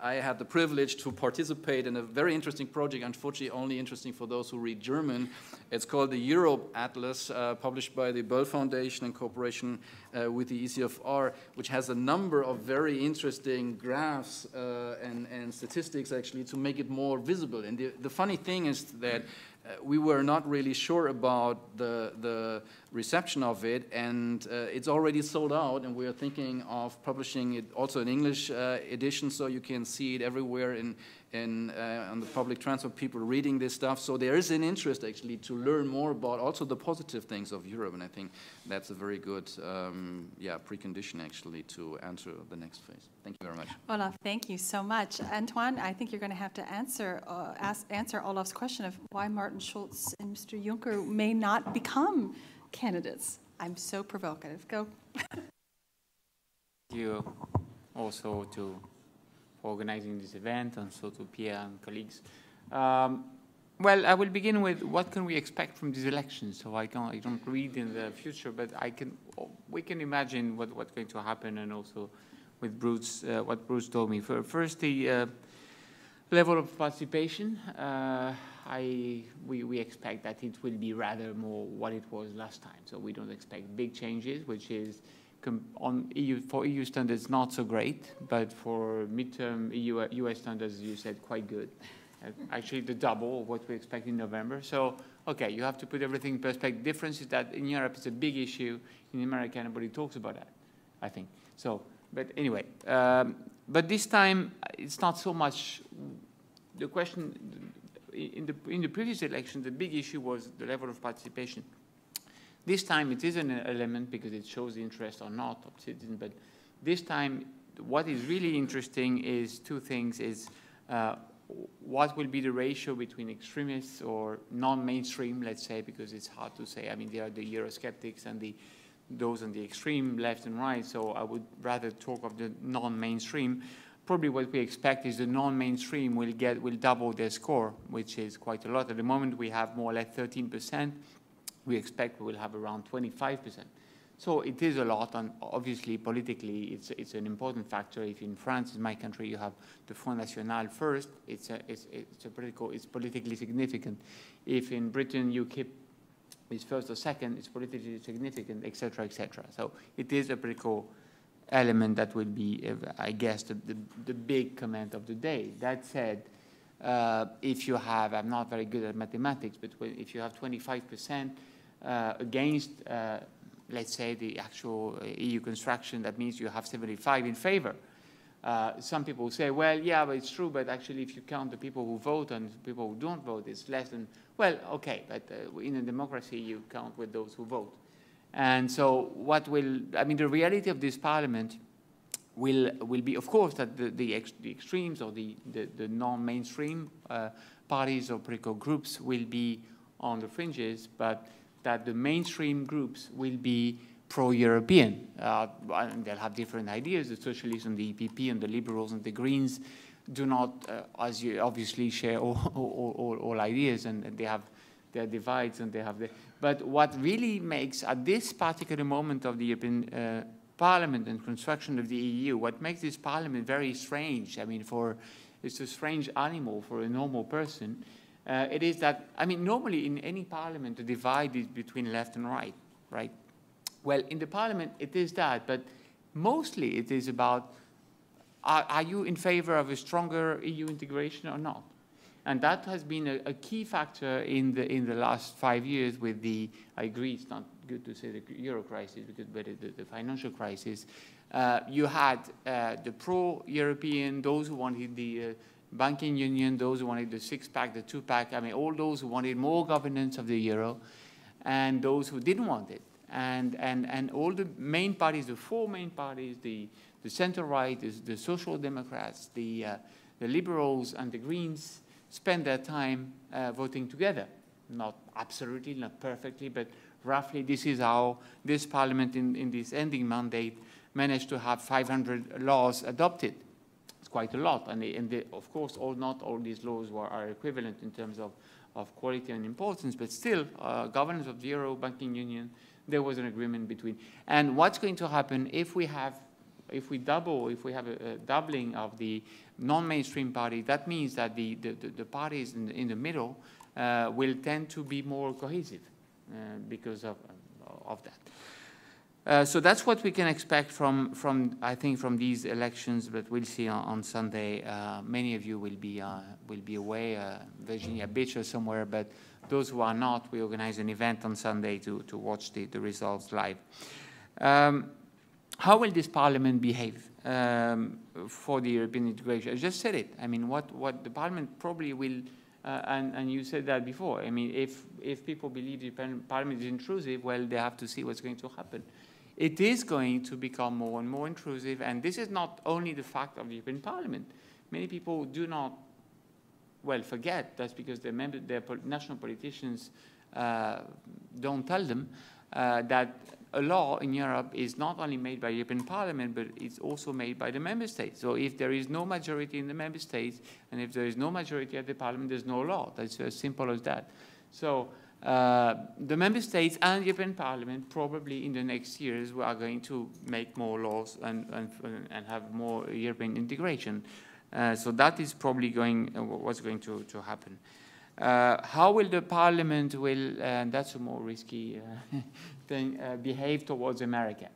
D: I had the privilege to participate in a very interesting project, unfortunately only interesting for those who read German. It's called the Europe Atlas, published by the Böll Foundation in cooperation with the ECFR, which has a number of very interesting graphs and statistics actually to make it more visible. And the funny thing is that we were not really sure about the reception of it, and it's already sold out, and we are thinking of publishing it also in English edition, so you can see it everywhere on the public transport, people reading this stuff. So there is an interest actually to learn more about also the positive things of Europe, and I think that's a very good precondition actually to enter the next phase. Thank you very much.
A: Olaf, thank you so much. Antoine, I think you're going to have to answer Olaf's question of why Martin Schulz and Mr. Juncker may not become candidates. I'm so provocative. Go.
E: Thank you also for organizing this event, and so to Pierre and colleagues. Well, I will begin with what can we expect from these elections. So I don't read in the future, but we can imagine what's going to happen, and also with Bruce, what Bruce told me. First, the level of participation. We expect that it will be rather more what it was last time. So we don't expect big changes, which is for EU standards not so great, but for midterm US standards, you said, quite good. Actually, the double of what we expect in November. So, okay, you have to put everything in perspective. The difference is that in Europe, it's a big issue. In America, nobody talks about that, I think. So, but anyway, but this time, it's not so much the question. In the previous election, the big issue was the level of participation. This time, it is an element because it shows the interest or not of citizens. But this time, what is really interesting is two things: is what will be the ratio between extremists or non-mainstream, let's say, because it's hard to say. I mean, there are the Eurosceptics and those on the extreme left and right, so I would rather talk of the non-mainstream. Probably what we expect is the non-mainstream will double their score, which is quite a lot. At the moment, we have more or less 13%. We expect we will have around 25%. So it is a lot, and obviously politically it's an important factor. If in France, in my country, you have the Front National first, it's politically significant. If in Britain you keep is first or second, it's politically significant, etc., etc. So it is a political element that will be, I guess, the big comment of the day. That said, if you have, I'm not very good at mathematics, but if you have 25% against, let's say, the actual EU construction, that means you have 75 in favor. Some people say, well, yeah, but it's true, but actually if you count the people who vote and the people who don't vote, it's less than, well, okay, but in a democracy you count with those who vote. And so the reality of this parliament will be, of course, that the extremes or the non-mainstream parties or political groups will be on the fringes, but that the mainstream groups will be pro-European. And they'll have different ideas. The socialists and the EPP and the liberals and the Greens do not, as you obviously, share all ideas, and they have their divides and they have the... But what really makes, at this particular moment of the European Parliament and construction of the EU, what makes this Parliament very strange, I mean, it's a strange animal for a normal person, it is that, I mean, normally in any Parliament, the divide is between left and right, right? Well, in the Parliament, it is that, but mostly it is about, are you in favor of a stronger EU integration or not? And that has been a key factor in the last 5 years with the, I agree, it's not good to say the euro crisis, but the financial crisis. You had the pro-European, those who wanted the banking union, those who wanted the six-pack, the two-pack, I mean, all those who wanted more governance of the euro, and those who didn't want it. And all the main parties, the four main parties, the center-right, the Social Democrats, the Liberals, and the Greens, spend their time voting together. Not absolutely, not perfectly, but roughly this is how this Parliament in this ending mandate managed to have 500 laws adopted. It's quite a lot, and of course, not all these laws are equivalent in terms of quality and importance, but still, governance of the Euro, banking union, there was an agreement between. And what's going to happen if we have a doubling of the non-mainstream party, that means that the parties in the middle will tend to be more cohesive because of that. So that's what we can expect from I think from these elections, but we'll see on Sunday. Many of you will be away, Virginia Beach or somewhere, but those who are not, we organize an event on Sunday to watch the results live. How will this Parliament behave for the European integration? I just said it. I mean, what the Parliament probably will, and you said that before. I mean, if people believe the Parliament is intrusive, well, they have to see what's going to happen. It is going to become more and more intrusive, and this is not only the fact of the European Parliament. Many people do not, well, forget. That's because their national politicians don't tell them that a law in Europe is not only made by the European Parliament, but it's also made by the member states. So if there is no majority in the member states, and if there is no majority at the Parliament, there's no law. That's as simple as that. So the member states and the European Parliament probably in the next years are going to make more laws and have more European integration. So that is probably what's going to happen. How will the Parliament and that's a more risky thing, behave towards America?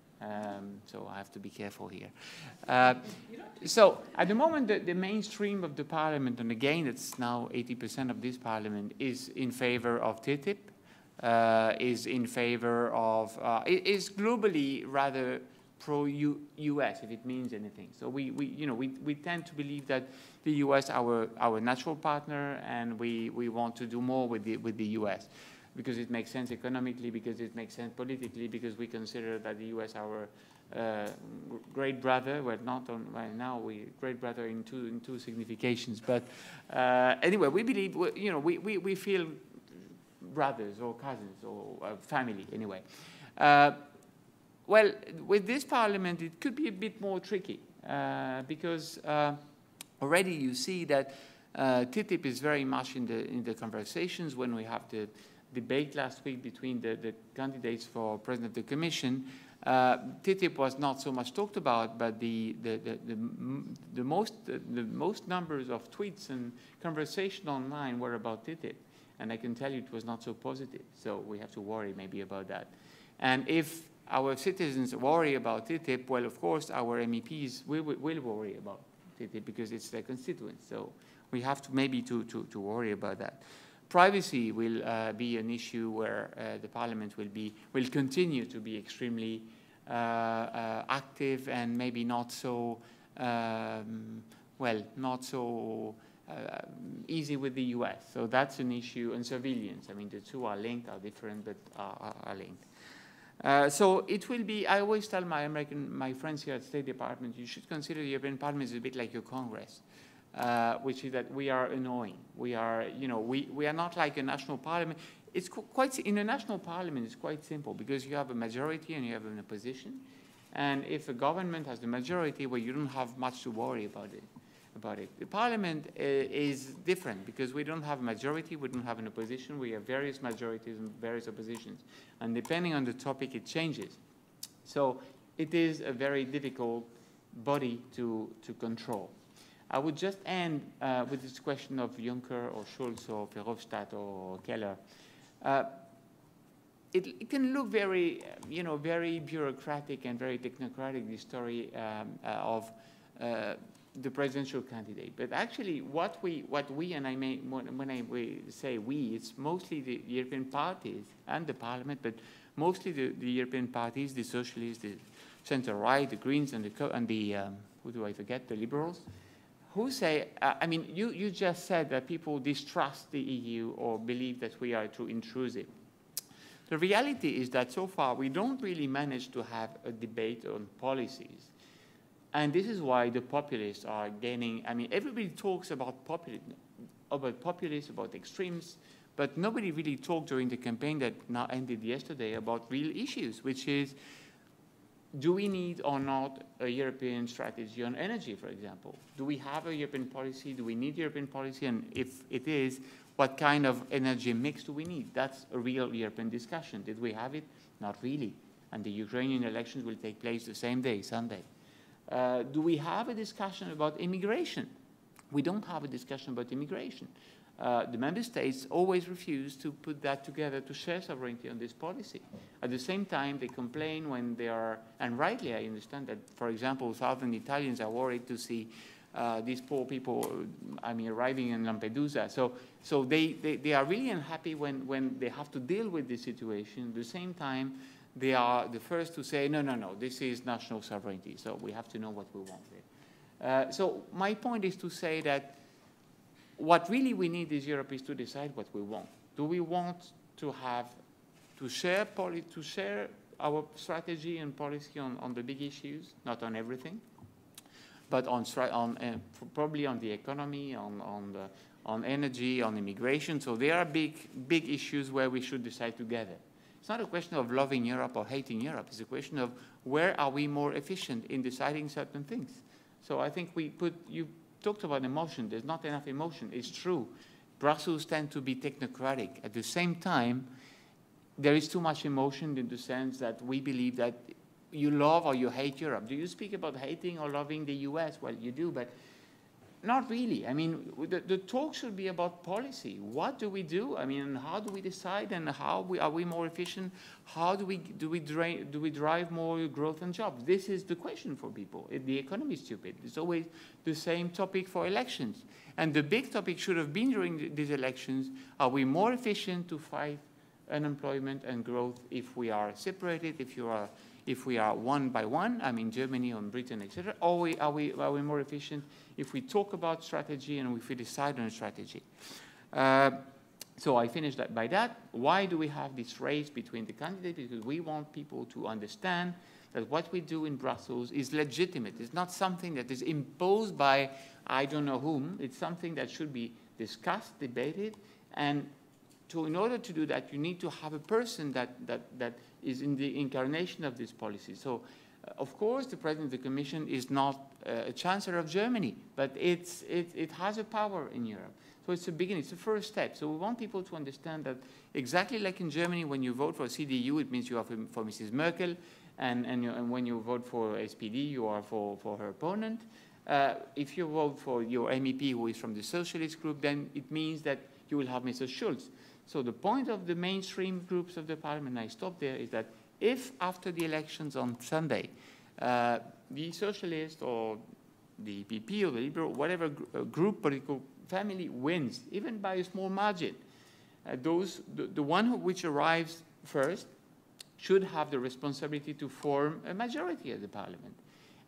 E: So I have to be careful here. So at the moment, the mainstream of the Parliament, and again, it's now 80% of this Parliament, is in favor of TTIP, is in favor of, is globally rather pro-US, if it means anything. So we tend to believe that the US our natural partner, and we want to do more with the US because it makes sense economically, because it makes sense politically, because we consider that the US our great brother. We're not on right now. We great brother in two significations. But anyway, we believe we feel brothers or cousins or family anyway. Well, with this parliament, it could be a bit more tricky because already you see that TTIP is very much in the conversations. When we have the debate last week between the candidates for president of the Commission, TTIP was not so much talked about, but the most numbers of tweets and conversation online were about TTIP, and I can tell you it was not so positive. So we have to worry maybe about that. And if our citizens worry about TTIP, well, of course, our MEPs will worry about TTIP because it's their constituents. So we have to maybe to worry about that. Privacy will be an issue where the Parliament will continue to be extremely active and maybe not so not so easy with the US. So that's an issue. And surveillance. I mean, the two are linked, are different, but are linked. So it will be, I always tell my friends here at State Department, you should consider the European Parliament as a bit like your Congress, which is that we are annoying. We are, we are not like a national parliament. It's quite, in a national parliament, it's quite simple because you have a majority and you have an opposition. And if a government has the majority, well, you don't have much to worry about it. The parliament is different because we don't have a majority, we don't have an opposition, we have various majorities and various oppositions. And depending on the topic, it changes. So it is a very difficult body to control. I would just end with this question of Juncker or Schulz or Verhofstadt or Keller. It can look very, very bureaucratic and very technocratic, the story of the presidential candidate. But actually, what we and when I say we, it's mostly the European parties and the Parliament, but mostly the European parties, the Socialists, the centre-right, the Greens, and the who do I forget, the Liberals, who say, I mean, you just said that people distrust the EU or believe that we are too intrusive. The reality is that so far we don't really manage to have a debate on policies. And this is why the populists are gaining. I mean, everybody talks about populists, about extremes, but nobody really talked during the campaign that now ended yesterday about real issues, which is, do we need or not a European strategy on energy, for example? Do we have a European policy? Do we need European policy? And if it is, what kind of energy mix do we need? That's a real European discussion. Did we have it? Not really. And the Ukrainian elections will take place the same day, Sunday. Do we have a discussion about immigration? We don't have a discussion about immigration. The member states always refuse to put that together to share sovereignty on this policy. At the same time, they complain when they are, and rightly I understand that, for example, southern Italians are worried to see these poor people, arriving in Lampedusa. So they are really unhappy when they have to deal with this situation. At the same time, they are the first to say, no, this is national sovereignty, so we have to know what we want here. So my point is to say that what really we need as Europe is to decide what we want. Do we want to share our strategy and policy on the big issues, not on everything, but probably on the economy, on energy, on immigration. So there are big issues where we should decide together. It's not a question of loving Europe or hating Europe. It's a question of where are we more efficient in deciding certain things. So I think you talked about emotion. There's not enough emotion. It's true. Brussels tend to be technocratic. At the same time, there is too much emotion in the sense that we believe that you love or you hate Europe. Do you speak about hating or loving the US? Well, you do, but not really. I mean, the talk should be about policy. What do we do? I mean, how do we decide, and how are we more efficient? How do we drive more growth and jobs? This is the question for people. The economy is stupid. It's always the same topic for elections. And the big topic should have been during these elections, are we more efficient to fight unemployment and growth if we are separated, if we are one by one, I mean Germany or Britain, etc., or are we more efficient if we talk about strategy and if we decide on a strategy? So I finished by that. Why do we have this race between the candidates? Because we want people to understand that what we do in Brussels is legitimate. It's not something that is imposed by I don't know whom. It's something that should be discussed, debated, and in order to do that, you need to have a person that is in the incarnation of this policy. So, of course, the President of the Commission is not a Chancellor of Germany, but it has a power in Europe. So it's a beginning, it's the first step. So we want people to understand that exactly like in Germany, when you vote for CDU, it means you are for Mrs. Merkel, and when you vote for SPD, you are for her opponent. If you vote for your MEP who is from the socialist group, then it means that you will have Mr. Schulz. So the point of the mainstream groups of the parliament, and I stop there, is that if after the elections on Sunday, the socialist or the EPP or the Liberal, whatever group, political family wins, even by a small margin, the one which arrives first should have the responsibility to form a majority of the parliament.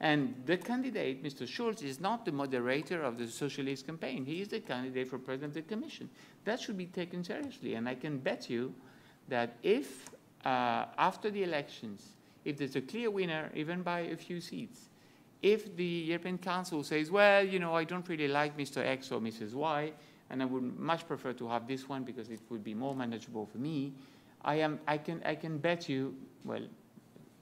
E: And the candidate, Mr. Schulz, is not the moderator of the socialist campaign. He is the candidate for President of the Commission. That should be taken seriously. And I can bet you that if, after the elections, if there's a clear winner, even by a few seats, if the European Council says, well, you know, I don't really like Mr. X or Mrs. Y, and I would much prefer to have this one because it would be more manageable for me, I can bet you, well,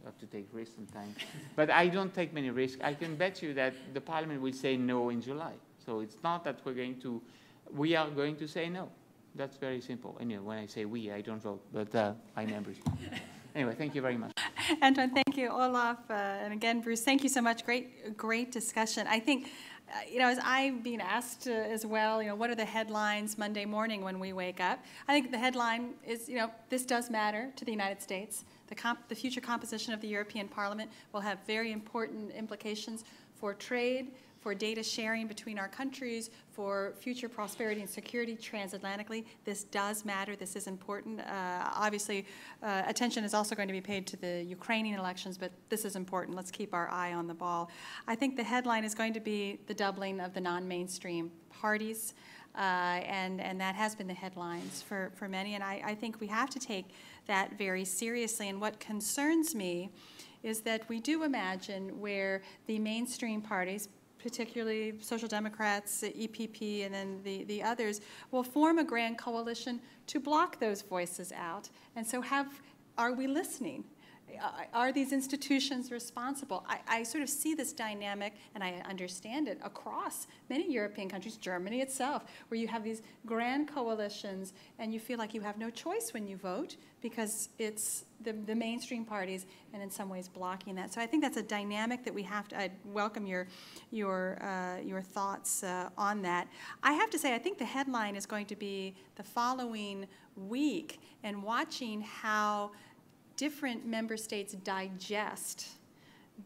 E: have to take risks sometimes, but I don't take many risks. I can bet you that the Parliament will say no in July. So it's not that we are going to say no. That's very simple. Anyway, when I say we, I don't vote, but I members. Anyway, thank you very much.
A: Antoine, thank you, Olaf, and again, Bruce, thank you so much. Great discussion. I think, you know, as I'm being asked as well, you know, what are the headlines Monday morning when we wake up? I think the headline is, you know, this does matter to the United States. The future composition of the European Parliament will have very important implications for trade, for data sharing between our countries, for future prosperity and security transatlantically. This does matter. This is important. Obviously, attention is also going to be paid to the Ukrainian elections, but this is important. Let's keep our eye on the ball. I think the headline is going to be the doubling of the non-mainstream parties, and that has been the headlines for many, and I think we have to take that very seriously. And what concerns me is that we do imagine where the mainstream parties, particularly Social Democrats, EPP, and then the others, will form a grand coalition to block those voices out. And so are we listening? Are these institutions responsible? I sort of see this dynamic, and I understand it across many European countries, Germany itself, where you have these grand coalitions, and you feel like you have no choice when you vote because it's the mainstream parties, and in some ways blocking that. So I think that's a dynamic that we have to. I'd welcome your thoughts on that. I have to say, I think the headline is going to be the following week, and watching how different member states digest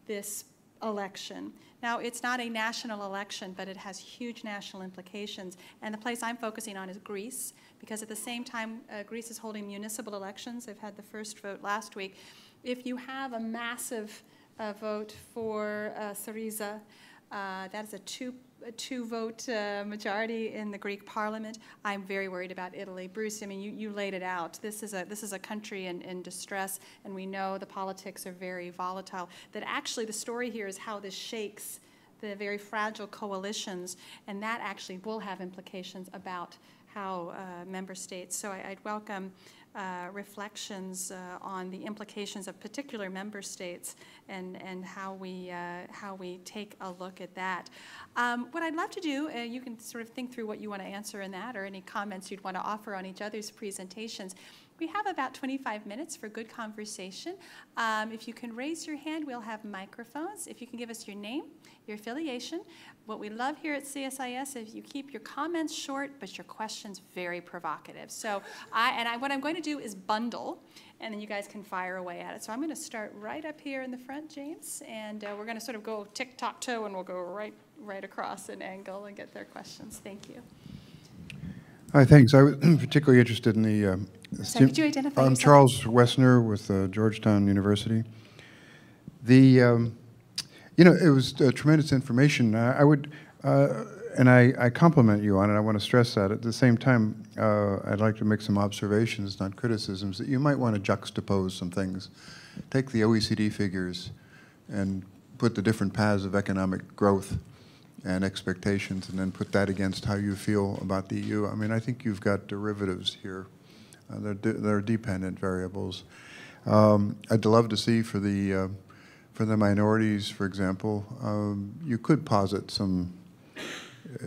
A: this election. Now, it's not a national election, but it has huge national implications. And the place I'm focusing on is Greece, because at the same time, Greece is holding municipal elections. They've had the first vote last week. If you have a massive vote for Syriza, that is a two-vote majority in the Greek parliament. I'm very worried about Italy. Bruce, I mean, you laid it out. This is a country in distress, and we know the politics are very volatile. That actually the story here is how this shakes the very fragile coalitions, and that actually will have implications about how member states. So I'd welcome reflections on the implications of particular member states and how we take a look at that. What I'd love to do, you can sort of think through what you want to answer in that, or any comments you'd want to offer on each other's presentations. We have about 25 minutes for good conversation. If you can raise your hand, we'll have microphones. If you can give us your name, your affiliation. What we love here at CSIS is you keep your comments short, but your questions very provocative. So what I'm going to do is bundle, and then you guys can fire away at it. So I'm going to start right up here in the front, James, and we're going to sort of go tick-tock-toe, and we'll go right across an angle and get their questions. Thank you.
C: Hi, thanks. I was particularly interested in the...
A: So could you identify
C: I'm
A: yourself?
C: Charles Wessner with Georgetown University. You know, it was tremendous information. I would, and I compliment you on it. I want to stress that. At the same time, I'd like to make some observations, not criticisms, that you might want to juxtapose some things. Take the OECD figures. and put the different paths of economic growth and expectations, and then put that against how you feel about the EU. I mean, I think you've got derivatives here. They're dependent variables. I'd love to see for the minorities, for example, you could posit some,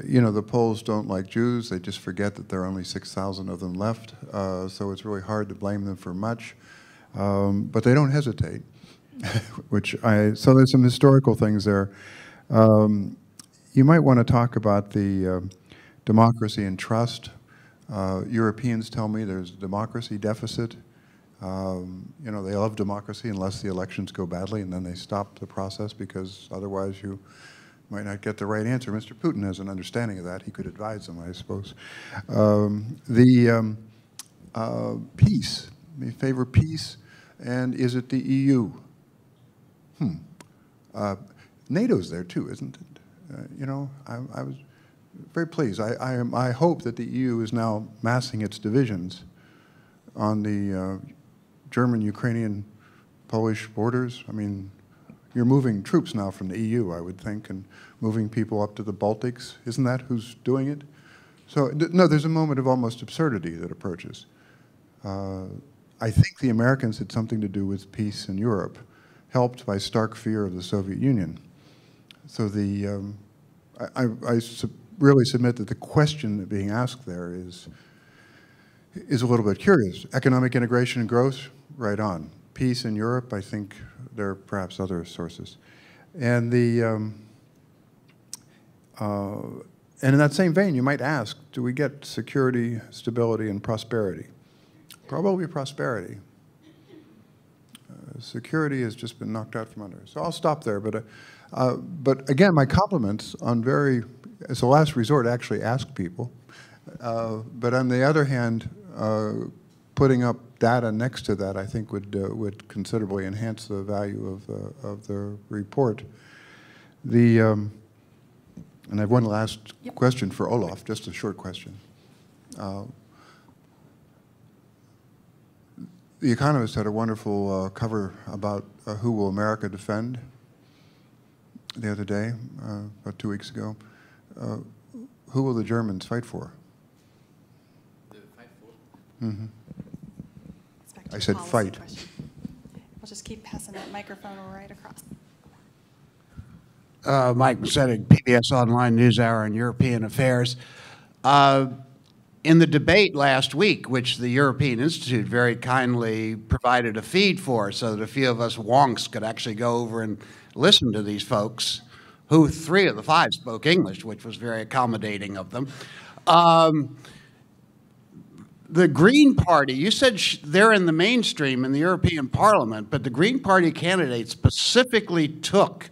C: you know, the Poles don't like Jews. They just forget that there are only 6,000 of them left. So it's really hard to blame them for much. But they don't hesitate, so there's some historical things there. You might want to talk about the democracy and trust. Europeans tell me there's a democracy deficit. You know, they love democracy unless the elections go badly, and then they stop the process because otherwise you might not get the right answer. Mr. Putin has an understanding of that. He could advise them, I suppose. Peace. You favor peace, and is it the EU? NATO's there too, isn't it? You know, I was very pleased. I hope that the EU is now massing its divisions on the German, Ukrainian, Polish borders. I mean, you're moving troops now from the EU, I would think, and moving people up to the Baltics. Isn't that who's doing it? So, no, there's a moment of almost absurdity that approaches. I think the Americans had something to do with peace in Europe, helped by stark fear of the Soviet Union. So I really submit that the question being asked there is a little bit curious. Economic integration and growth, right on. Peace in Europe, I think there are perhaps other sources. And and in that same vein, you might ask, do we get security, stability, and prosperity? Probably prosperity. Security has just been knocked out from under us. So I'll stop there, but again, my compliments on as a last resort, actually ask people. But on the other hand, putting up data next to that, I think would considerably enhance the value of the report. And I have one last question for Olaf, just a short question. The Economist had a wonderful cover about who will America defend the other day, about 2 weeks ago. Who will the Germans fight for? Fight for? Mm-hmm. I said fight.
A: Question. We'll just keep passing that microphone right across.
F: Mike Macetic, PBS Online NewsHour and European Affairs. In the debate last week, which the European Institute very kindly provided a feed for so that a few of us wonks could actually go over and listen to these folks, who 3 of the 5 spoke English, which was very accommodating of them. The Green Party, you said they're in the mainstream in the European Parliament, but the Green Party candidate specifically took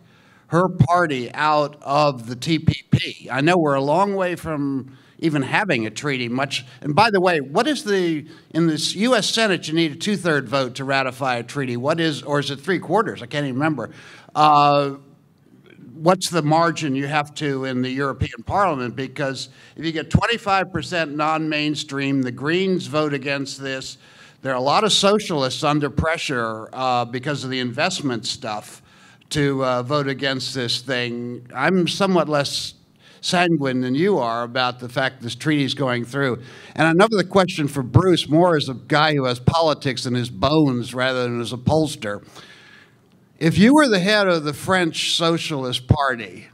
F: her party out of the TPP. I know we're a long way from even having a treaty much. And by the way, what is in this U.S. Senate, you need a 2/3 vote to ratify a treaty. What is, or is it 3/4? I can't even remember. What's the margin you have to in the European Parliament? Because if you get 25% non-mainstream, the Greens vote against this. There are a lot of socialists under pressure because of the investment stuff to vote against this thing. I'm somewhat less sanguine than you are about the fact this treaty is going through. And another question for Bruce, more as a guy who has politics in his bones rather than as a pollster. If you were the head of the French Socialist Party,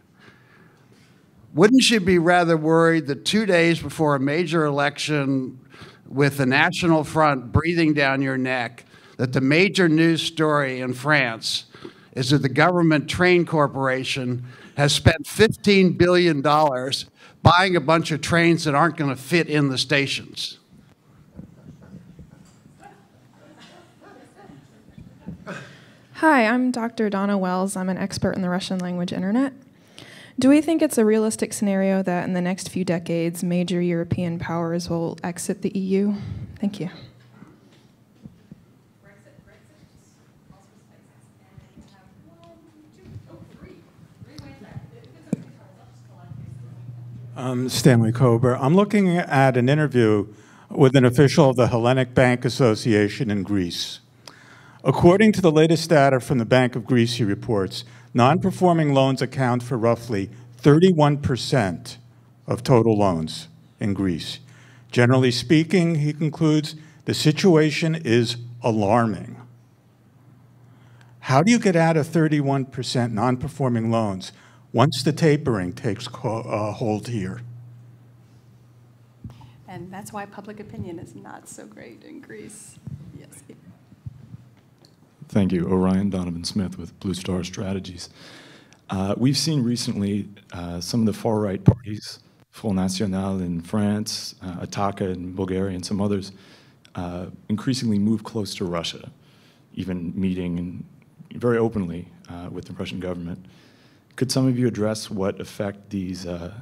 F: wouldn't you be rather worried that 2 days before a major election with the National Front breathing down your neck, that the major news story in France is that the government train corporation has spent $15 billion buying a bunch of trains that aren't going to fit in the stations?
G: Hi, I'm Dr. Donna Wells. I'm an expert in the Russian language internet. Do we think it's a realistic scenario that in the next few decades, major European powers will exit the EU? Thank you.
H: Stanley Kober. I'm looking at an interview with an official of the Hellenic Bank Association in Greece. According to the latest data from the Bank of Greece, he reports, non-performing loans account for roughly 31% of total loans in Greece. Generally speaking, he concludes, the situation is alarming. How do you get out of 31% non-performing loans once the tapering takes hold here?
A: And that's why public opinion is not so great in Greece. Yes.
I: Thank you. Orion Donovan Smith with Blue Star Strategies. We've seen recently some of the far-right parties, Front National in France, Ataka in Bulgaria, and some others, increasingly move close to Russia, even meeting very openly with the Russian government. Could some of you address what effect these the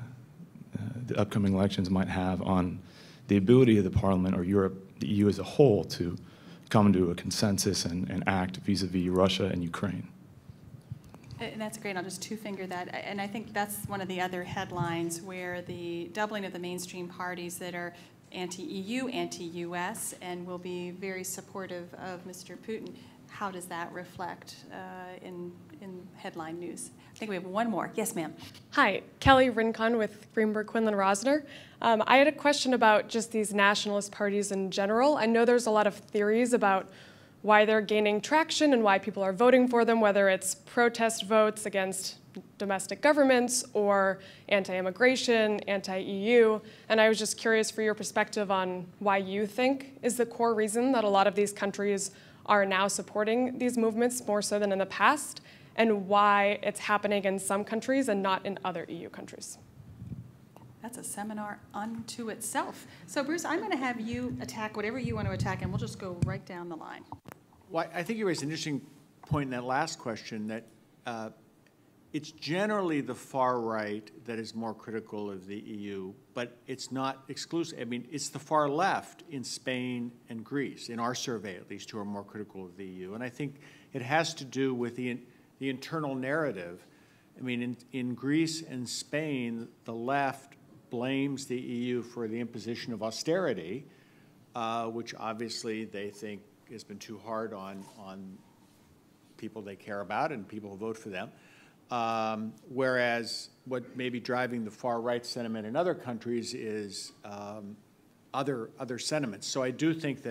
I: upcoming elections might have on the ability of the Parliament or Europe, the EU as a whole, to come to a consensus and act vis-a-vis Russia and Ukraine?
A: And that's great. I'll just two-finger that. And I think that's one of the other headlines, where the doubling of the mainstream parties that are anti-EU, anti-US, and will be very supportive of Mr. Putin. How does that reflect in headline news? I think we have one more. Yes, ma'am.
J: Hi, Kelly Rincon with Greenberg Quinlan Rosner. I had a question about just these nationalist parties in general. I know there's a lot of theories about why they're gaining traction and why people are voting for them, whether it's protest votes against domestic governments or anti-immigration, anti-EU. And I was just curious for your perspective on why you think is the core reason that a lot of these countries are now supporting these movements more so than in the past, and why it's happening in some countries and not in other EU countries.
A: That's a seminar unto itself. So Bruce, I'm going to have you attack whatever you want to attack, and we'll just go right down the line.
B: Well, I think you raised an interesting point in that last question, that it's generally the far right that is more critical of the EU, but it's not exclusive. I mean, it's the far left in Spain and Greece, in our survey at least, who are more critical of the EU. And I think it has to do with the internal narrative. I mean, in Greece and Spain, the left blames the EU for the imposition of austerity, which obviously they think has been too hard on people they care about and people who vote for them. Whereas what may be driving the far right sentiment in other countries is other sentiments. So I do think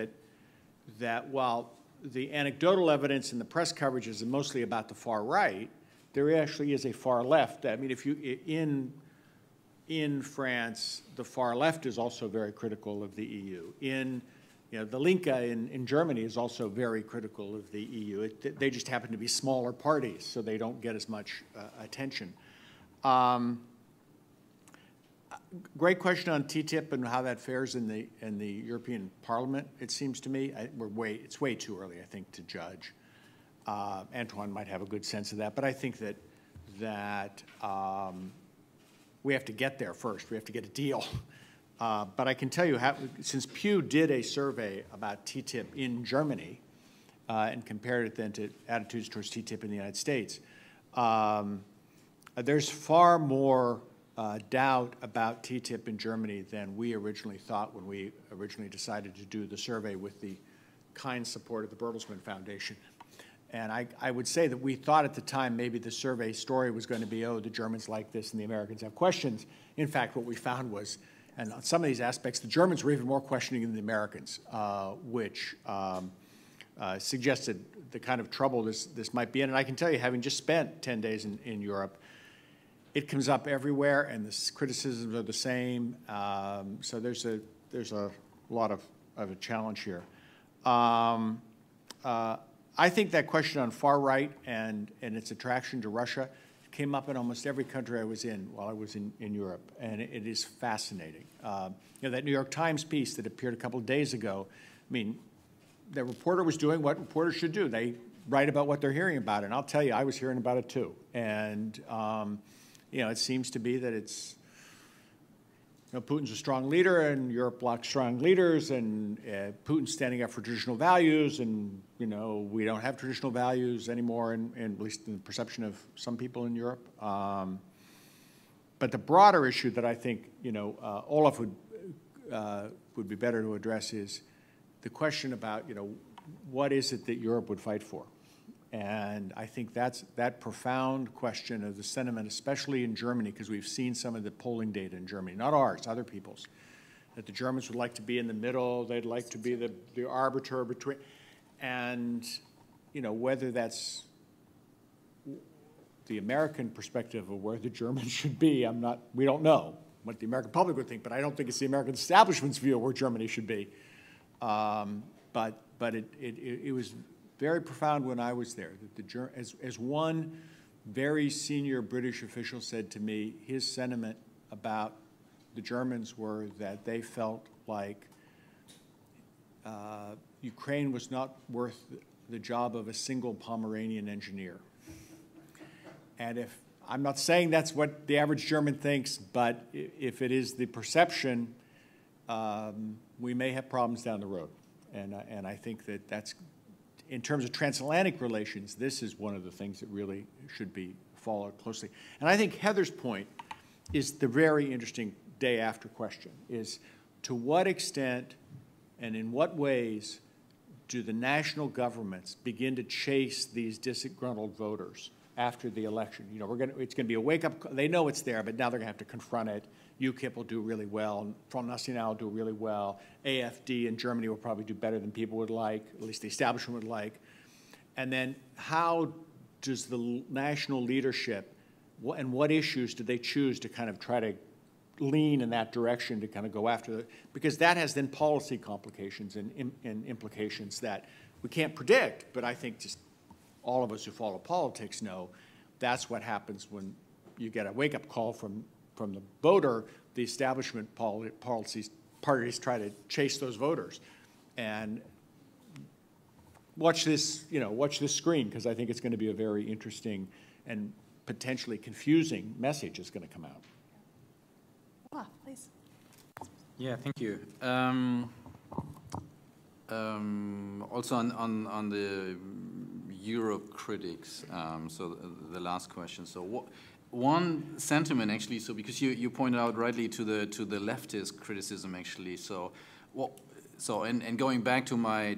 B: that while the anecdotal evidence and the press coverage is mostly about the far right, there actually is a far left. I mean, if you in France, the far left is also very critical of the EU. The Linke in Germany is also very critical of the EU. They just happen to be smaller parties, so they don't get as much attention. Great question on TTIP and how that fares in the European Parliament. It seems to me it's way too early, I think, to judge. Antoine might have a good sense of that, but I think that we have to get there first. We have to get a deal. But I can tell you, since Pew did a survey about TTIP in Germany and compared it then to attitudes towards TTIP in the United States, there's far more doubt about TTIP in Germany than we originally thought when we originally decided to do the survey with the kind support of the Bertelsmann Foundation. And I would say that we thought at the time maybe the survey story was going to be, oh, the Germans like this and the Americans have questions. In fact, what we found was, and on some of these aspects, the Germans were even more questioning than the Americans, which suggested the kind of trouble this might be in. And I can tell you, having just spent 10 days in Europe, it comes up everywhere, and the criticisms are the same. So there's a lot of a challenge here. I think that question on far right and its attraction to Russia came up in almost every country I was in while I was in Europe, and it is fascinating. That New York Times piece that appeared a couple of days ago, I mean, the reporter was doing what reporters should do. They write about what they're hearing about, and I'll tell you, I was hearing about it too. And, it seems to be that it's, Putin's a strong leader, and Europe lacks strong leaders, and Putin's standing up for traditional values, and we don't have traditional values anymore, at least in the perception of some people in Europe. But the broader issue that I think Olaf would be better to address is the question about what is it that Europe would fight for? And I think that profound question of the sentiment, especially in Germany, because we've seen some of the polling data in Germany, not ours, other people's, that the Germans would like to be in the middle, they'd like to be the arbiter between, and, you know, whether that's the American perspective of where the Germans should be, we don't know what the American public would think, but I don't think it's the American establishment's view of where Germany should be. But it was very profound when I was there. That as one very senior British official said to me, his sentiment about the Germans were that they felt like Ukraine was not worth the job of a single Pomeranian engineer. And I'm not saying that's what the average German thinks, but if it is the perception, we may have problems down the road. And I think that's, in terms of transatlantic relations, this is one of the things that really should be followed closely. And I think Heather's point is the very interesting day after question, is to what extent and in what ways do the national governments begin to chase these disgruntled voters after the election? You know, it's going to be a wake-up call. They know it's there, but now they're going to have to confront it. UKIP will do really well. Front National will do really well. AfD in Germany will probably do better than people would like, at least the establishment would like. And then how does the national leadership, and what issues do they choose to kind of try to lean in that direction to kind of go after it? Because that has then policy complications and implications that we can't predict, but I think just all of us who follow politics know that's what happens when you get a wake-up call from the voter. The establishment parties try to chase those voters. And watch this screen, because I think it's going to be a very interesting and potentially confusing message is going to come out.
A: Please.
D: Yeah, thank you. Also on the Europe critics, so the last question. So one sentiment actually, so because you pointed out rightly to the leftist criticism actually, and going back to my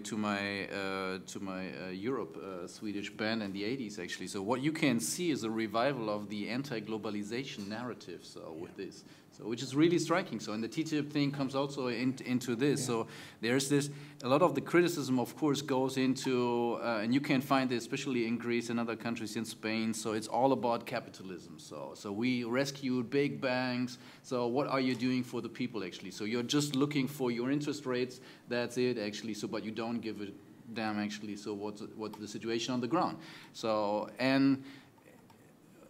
D: Europe Swedish band in the 80s actually, so what you can see is a revival of the anti-globalization narrative, so with this. So, which is really striking. So, and the TTIP thing comes also into this. Yeah. So, there's this, a lot of the criticism, of course, goes into, and you can find this especially in Greece and other countries in Spain. So, it's all about capitalism. So we rescued big banks. So, what are you doing for the people, actually? So, you're just looking for your interest rates. That's it, actually. So, but you don't give a damn, actually. So, what's the situation on the ground? So, and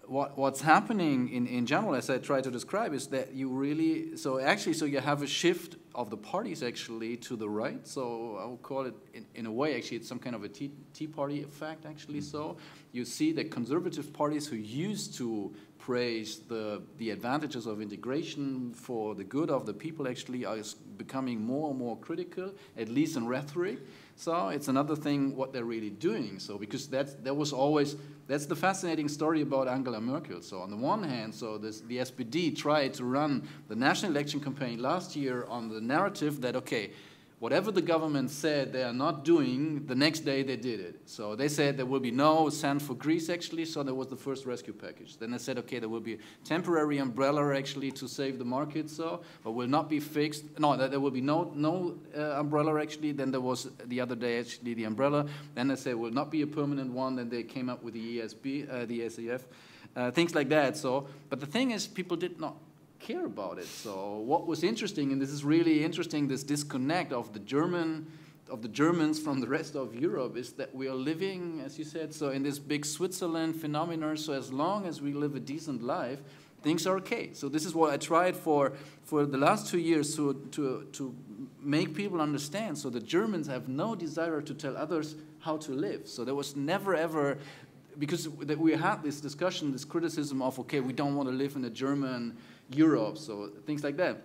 D: what's happening in general, as I try to describe, is that you really, so you have a shift of the parties actually to the right. So I would call it, in a way, actually, it's some kind of a Tea Party effect, actually. So you see the conservative parties who used to praise the advantages of integration for the good of the people actually are becoming more and more critical, at least in rhetoric. So it's another thing what they're really doing. So because that's the fascinating story about Angela Merkel. So on the one hand, so the SPD tried to run the national election campaign last year on the narrative that, okay, whatever the government said they are not doing, the next day they did it. So they said there will be no sand for Greece, actually, so there was the first rescue package. Then they said, okay, there will be a temporary umbrella, actually, to save the market, so, but will not be fixed. No, there will be no umbrella, actually. Then there was, the other day, actually, the umbrella. Then they said it will not be a permanent one. Then they came up with the ESB, the SAF, things like that. So, but the thing is, people did not care about it. So what was interesting, and this is really interesting, this disconnect of the Germans from the rest of Europe, is that we are living, as you said, so in this big Switzerland phenomenon. So as long as we live a decent life, things are okay. So this is what I tried for the last 2 years to make people understand. So the Germans have no desire to tell others how to live. So there was never ever, because we had this discussion, this criticism of, okay, we don't want to live in a German Europe, so things like that.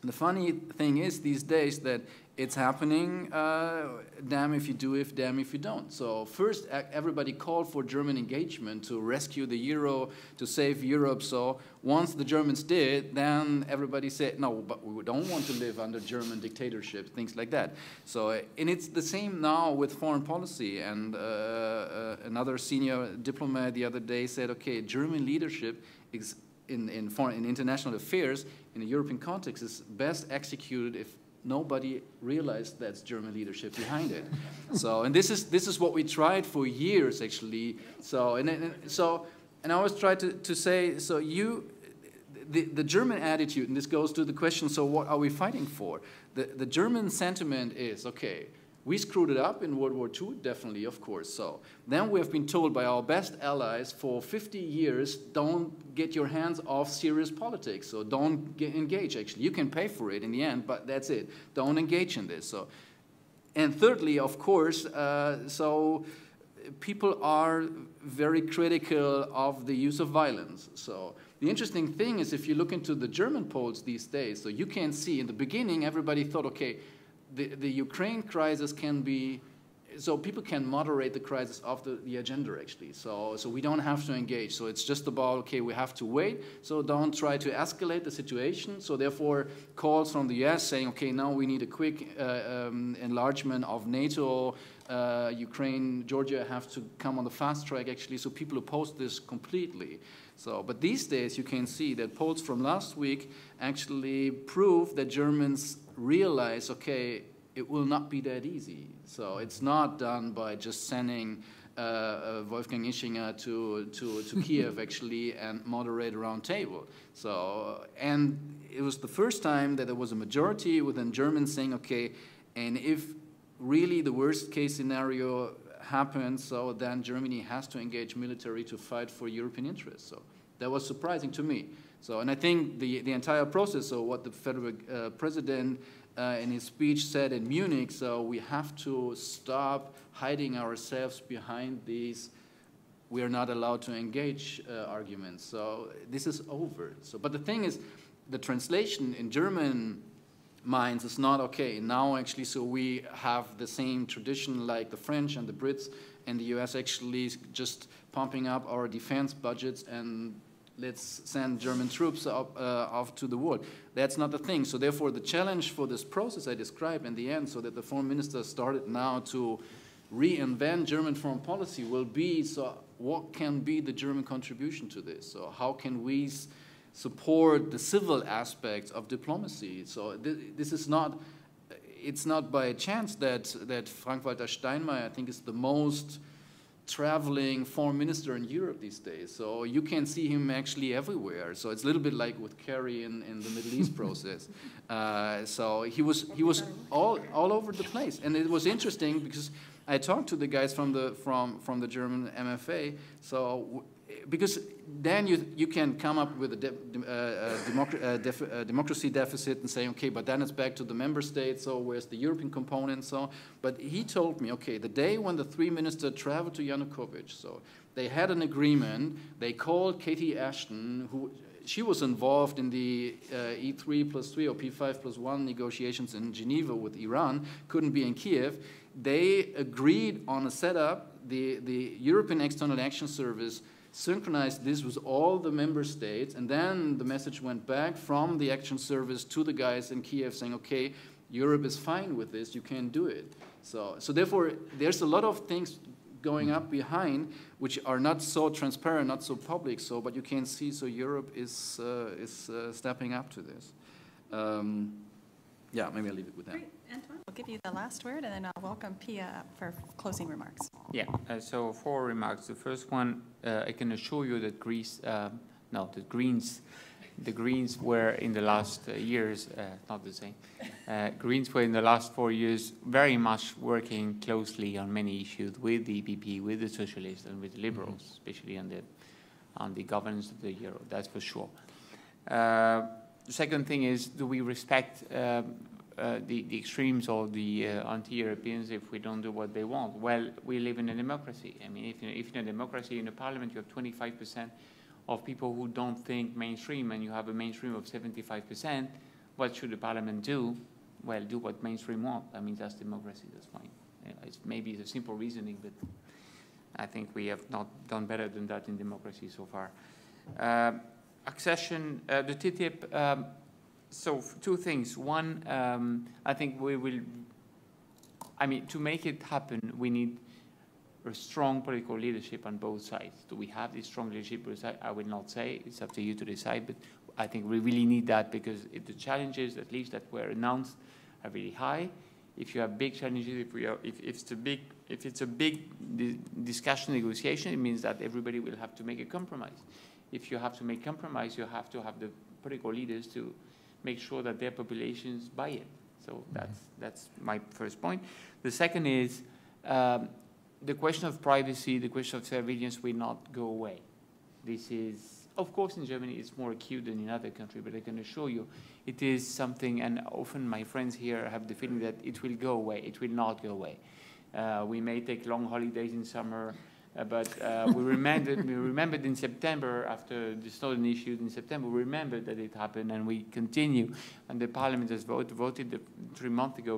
D: And the funny thing is these days that it's happening, damn if you do, damn if you don't. So first, everybody called for German engagement to rescue the euro, to save Europe. So once the Germans did, then everybody said, no, but we don't want to live under German dictatorship, things like that. So, and it's the same now with foreign policy. And another senior diplomat the other day said, okay, German leadership is in international affairs, in a European context, is best executed if nobody realized that's German leadership behind it. So, and this is what we tried for years, actually. So, and I always try to say, so the German attitude, and this goes to the question, so what are we fighting for? The German sentiment is, okay, we screwed it up in World War II, definitely, of course. So then we have been told by our best allies for 50 years, don't get your hands off serious politics. So don't engage, actually. You can pay for it in the end, but that's it. Don't engage in this. So, and thirdly, of course, so people are very critical of the use of violence. So the interesting thing is if you look into the German polls these days, so you can see in the beginning, everybody thought, okay, the Ukraine crisis can be, so people can moderate the crisis off the agenda, actually. So we don't have to engage. So it's just about, okay, we have to wait. So don't try to escalate the situation. So therefore, calls from the US saying, okay, now we need a quick enlargement of NATO. Ukraine, Georgia have to come on the fast track, actually. So people oppose this completely. So, but these days, you can see that polls from last week actually prove that Germans realize, okay, it will not be that easy. So it's not done by just sending Wolfgang Ischinger to Kiev, actually, and moderate a round table. So, and it was the first time that there was a majority within Germans saying, okay, and if really the worst case scenario happens, so then Germany has to engage military to fight for European interests. So that was surprising to me. So, and I think the entire process, so what the federal president in his speech said in Munich, so we have to stop hiding ourselves behind these we are not allowed to engage arguments. So this is over. So, but the thing is, the translation in German minds is not okay. Now actually, so we have the same tradition like the French and the Brits and the US actually just pumping up our defense budgets and let's send German troops off to the world. That's not the thing. So therefore, the challenge for this process I described in the end, so that the foreign minister started now to reinvent German foreign policy will be, so what can be the German contribution to this? So how can we support the civil aspects of diplomacy? So this is not, it's not by chance that Frank-Walter Steinmeier, I think, is the most traveling foreign minister in Europe these days. So you can see him actually everywhere. So it's a little bit like with Kerry in the Middle East process. So he was all over the place. And it was interesting because I talked to the guys from the German MFA. So because then you can come up with a democracy deficit and say, okay, but then it's back to the member states, so where's the European component? So, but he told me, okay, the day when the three ministers traveled to Yanukovych, so they had an agreement, they called Katie Ashton, she was involved in the E3+3 or P5+1 negotiations in Geneva with Iran, couldn't be in Kiev. They agreed on a setup, the European External Action Service synchronized this with all the member states, and then the message went back from the Action Service to the guys in Kiev saying, okay, Europe is fine with this, you can do it. So therefore, there's a lot of things going up behind which are not so transparent, not so public, so, but you can see, so Europe is stepping up to this. Yeah, maybe I'll leave it with that.
A: Great. Antoine, we'll give you the last word, and then I'll welcome Pia up for closing remarks.
E: Yeah, so 4 remarks. The first one, I can assure you that the Greens were in the last years, not the same, Greens were in the last 4 years very much working closely on many issues with the EPP, with the Socialists, and with the Liberals, especially on the governance of the euro, that's for sure. The second thing is, do we respect the extremes or the anti-Europeans if we don't do what they want? Well, we live in a democracy. I mean, if in a democracy, in a parliament, you have 25% of people who don't think mainstream, and you have a mainstream of 75%, what should the parliament do? well, do what mainstream want. I mean, that's democracy, that's fine. It's maybe it's a simple reasoning, but I think we have not done better than that in democracy so far. Accession, the TTIP, so two things. One, I think we will, I mean, to make it happen, we need a strong political leadership on both sides. Do we have this strong leadership? I will not say, it's up to you to decide, but I think we really need that because the challenges, at least that were announced, are really high. If you have big challenges, if it's a big discussion, negotiation, it means that everybody will have to make a compromise. If you have to make compromise, you have to have the political leaders to make sure that their populations buy it. So that's my first point. The second is the question of privacy, the question of surveillance will not go away. This is, of course, in Germany it's more acute than in other countries, but I can assure you it is something, and often my friends here have the feeling that it will go away. It will not go away. We may take long holidays in summer, but we remembered in September, after the Snowden issued in September, we remembered that it happened, and we continue. And the Parliament has voted the 2 months ago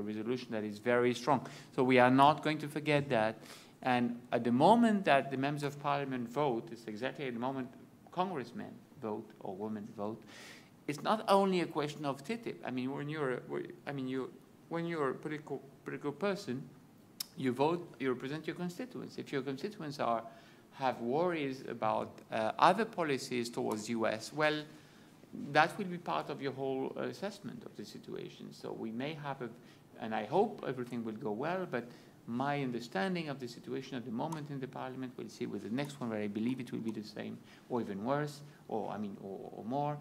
E: resolution that is very strong. So we are not going to forget that. And at the moment that the members of Parliament vote, it's exactly at the moment congressmen vote or women vote. It's not only a question of TTIP. I mean, when you're a political person, you vote, you represent your constituents. If your constituents have worries about other policies towards the US, well, that will be part of your whole assessment of the situation. So we may have and I hope everything will go well, but my understanding of the situation at the moment in the Parliament, we'll see with the next one where I believe it will be the same or even worse, or more.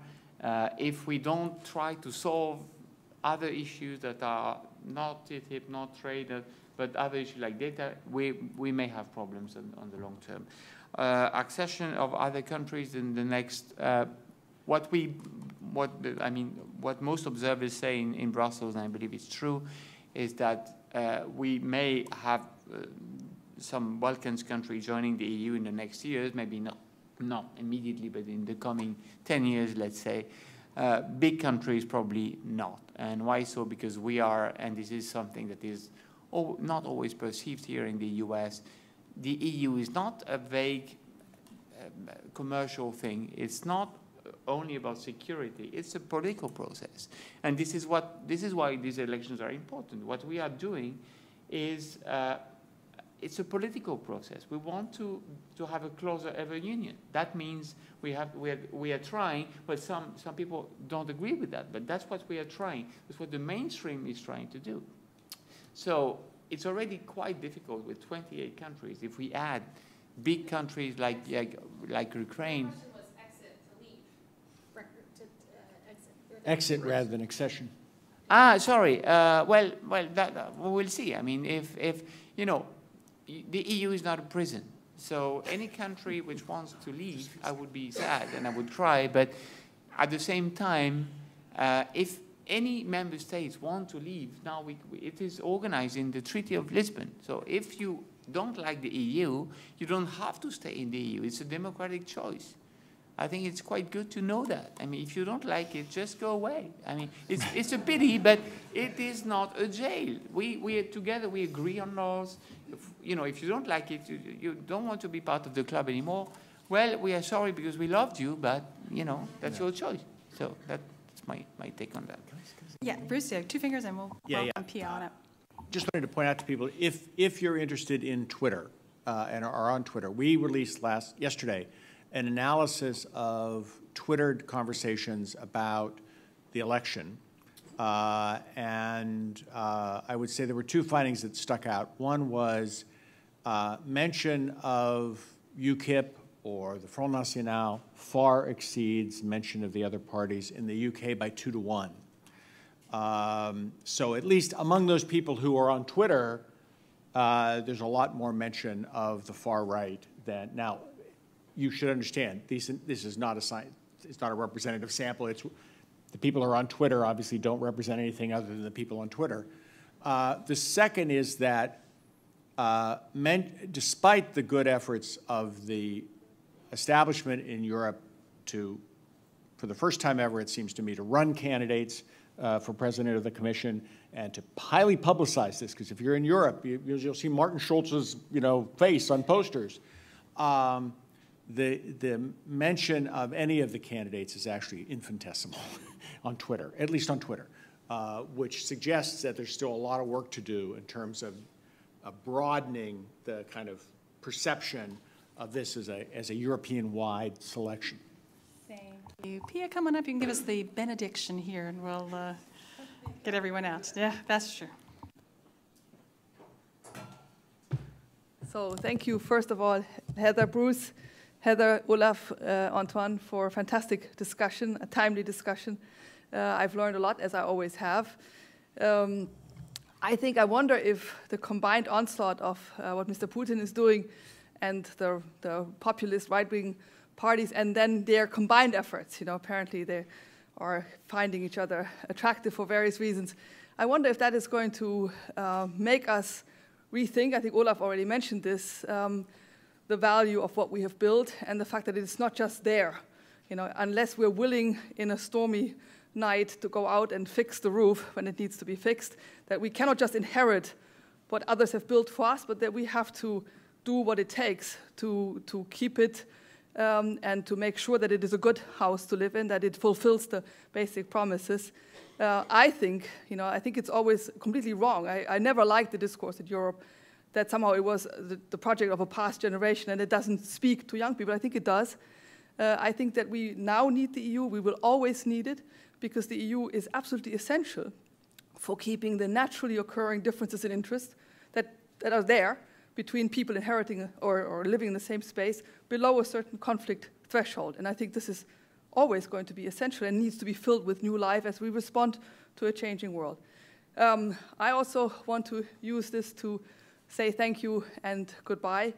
E: If we don't try to solve other issues that are not TTIP, not trade, but other issues like data, we may have problems on the long term. Accession of other countries in the next, what most observers say in Brussels, and I believe it's true, is that we may have some Balkans countries joining the EU in the next years, maybe not immediately, but in the coming 10 years, let's say. Big countries, probably not. And why so? Because we are, and this is something that is not always perceived here in the US, the EU is not a vague commercial thing. It's not only about security. It's a political process. And this is why these elections are important. What we are doing is it's a political process. We want to have a closer ever union. That means we are trying, but some people don't agree with that. But that's what we are trying. That's what the mainstream is trying to do. So it's already quite difficult with 28 countries. If we add big countries like Ukraine.
B: Exit rather than accession.
E: Sorry. Well, we'll see. I mean, if you know, the EU is not a prison. So any country which wants to leave, I would be sad and I would cry. But at the same time, if any member states want to leave, now it is organized in the Treaty of Lisbon. So if you don't like the EU, you don't have to stay in the EU. It's a democratic choice. I think it's quite good to know that. I mean, if you don't like it, just go away. I mean, it's a pity, but it is not a jail. We are together, we agree on laws. If you don't like it, you don't want to be part of the club anymore, well, we are sorry because we loved you, but, that's your choice. So that's my take on that.
A: Yeah, Bruce, 2 fingers and we'll welcome Pia on up.
B: Just wanted to point out to people, if you're interested in Twitter and are on Twitter, we released yesterday an analysis of Twittered conversations about the election. And I would say there were 2 findings that stuck out. One was mention of UKIP or the Front National far exceeds mention of the other parties in the UK by 2 to 1. So at least among those people who are on Twitter, there's a lot more mention of the far right than now. You should understand, this is not it's not a representative sample. It's the people who are on Twitter obviously don't represent anything other than the people on Twitter. The second is that despite the good efforts of the establishment in Europe for the first time ever, it seems to me, to run candidates, for president of the Commission and to highly publicize this, because if you're in Europe, you'll see Martin Schulz's face on posters. The mention of any of the candidates is actually infinitesimal on Twitter, at least on Twitter, which suggests that there's still a lot of work to do in terms of broadening the kind of perception of this as a European-wide selection.
A: Thank you. Pia, come on up. You can give us the benediction here, and we'll get everyone out. Yeah, that's true.
K: So thank you, first of all, Heather, Bruce, Heather, Olaf, Antoine, for a fantastic discussion, a timely discussion. I've learned a lot, as I always have. I wonder if the combined onslaught of what Mr. Putin is doing and the populist right-wing parties, and then their combined efforts, apparently they are finding each other attractive for various reasons. I wonder if that is going to make us rethink, I think Olaf already mentioned this, the value of what we have built and the fact that it's not just there. Unless we're willing in a stormy night to go out and fix the roof when it needs to be fixed, that we cannot just inherit what others have built for us, but that we have to do what it takes to keep it and to make sure that it is a good house to live in, that it fulfills the basic promises. I think it's always completely wrong. I never liked the discourse in Europe that somehow it was the project of a past generation and it doesn't speak to young people. I think it does. I think that we now need the EU. We will always need it because the EU is absolutely essential for keeping the naturally occurring differences in interest that are there between people inheriting or living in the same space below a certain conflict threshold. And I think this is always going to be essential and needs to be filled with new life as we respond to a changing world. I also want to use this to say thank you and goodbye.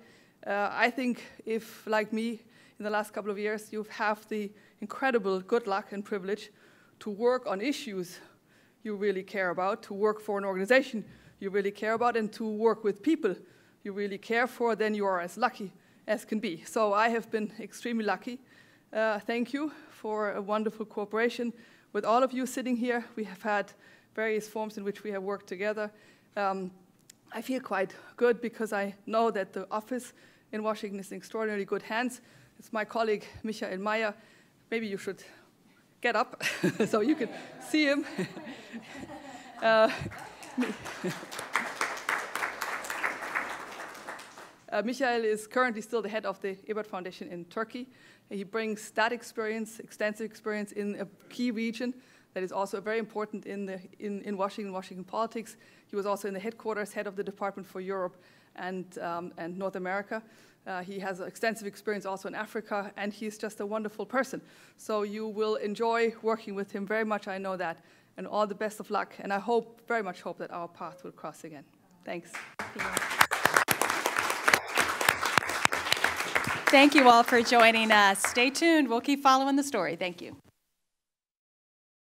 K: I think if, like me, in the last couple of years, you have the incredible good luck and privilege to work on issues you really care about, to work for an organization you really care about, and to work with people you really care for, then you are as lucky as can be. So I have been extremely lucky. Thank you for a wonderful cooperation with all of you sitting here. We have had various forms in which we have worked together. I feel quite good because I know that the office in Washington is in extraordinarily good hands. It's my colleague, Michael Meyer. Maybe you should get up so you can see him. Michael is currently still the head of the Ebert Foundation in Turkey. He brings that experience, extensive experience in a key region that is also very important in Washington politics. He was also in the headquarters, head of the Department for Europe and North America. He has extensive experience also in Africa, and he's just a wonderful person. So you will enjoy working with him very much, I know that, and all the best of luck. And I very much hope that our path will cross again. Thanks.
A: Thank you all for joining us. Stay tuned. We'll keep following the story. Thank you.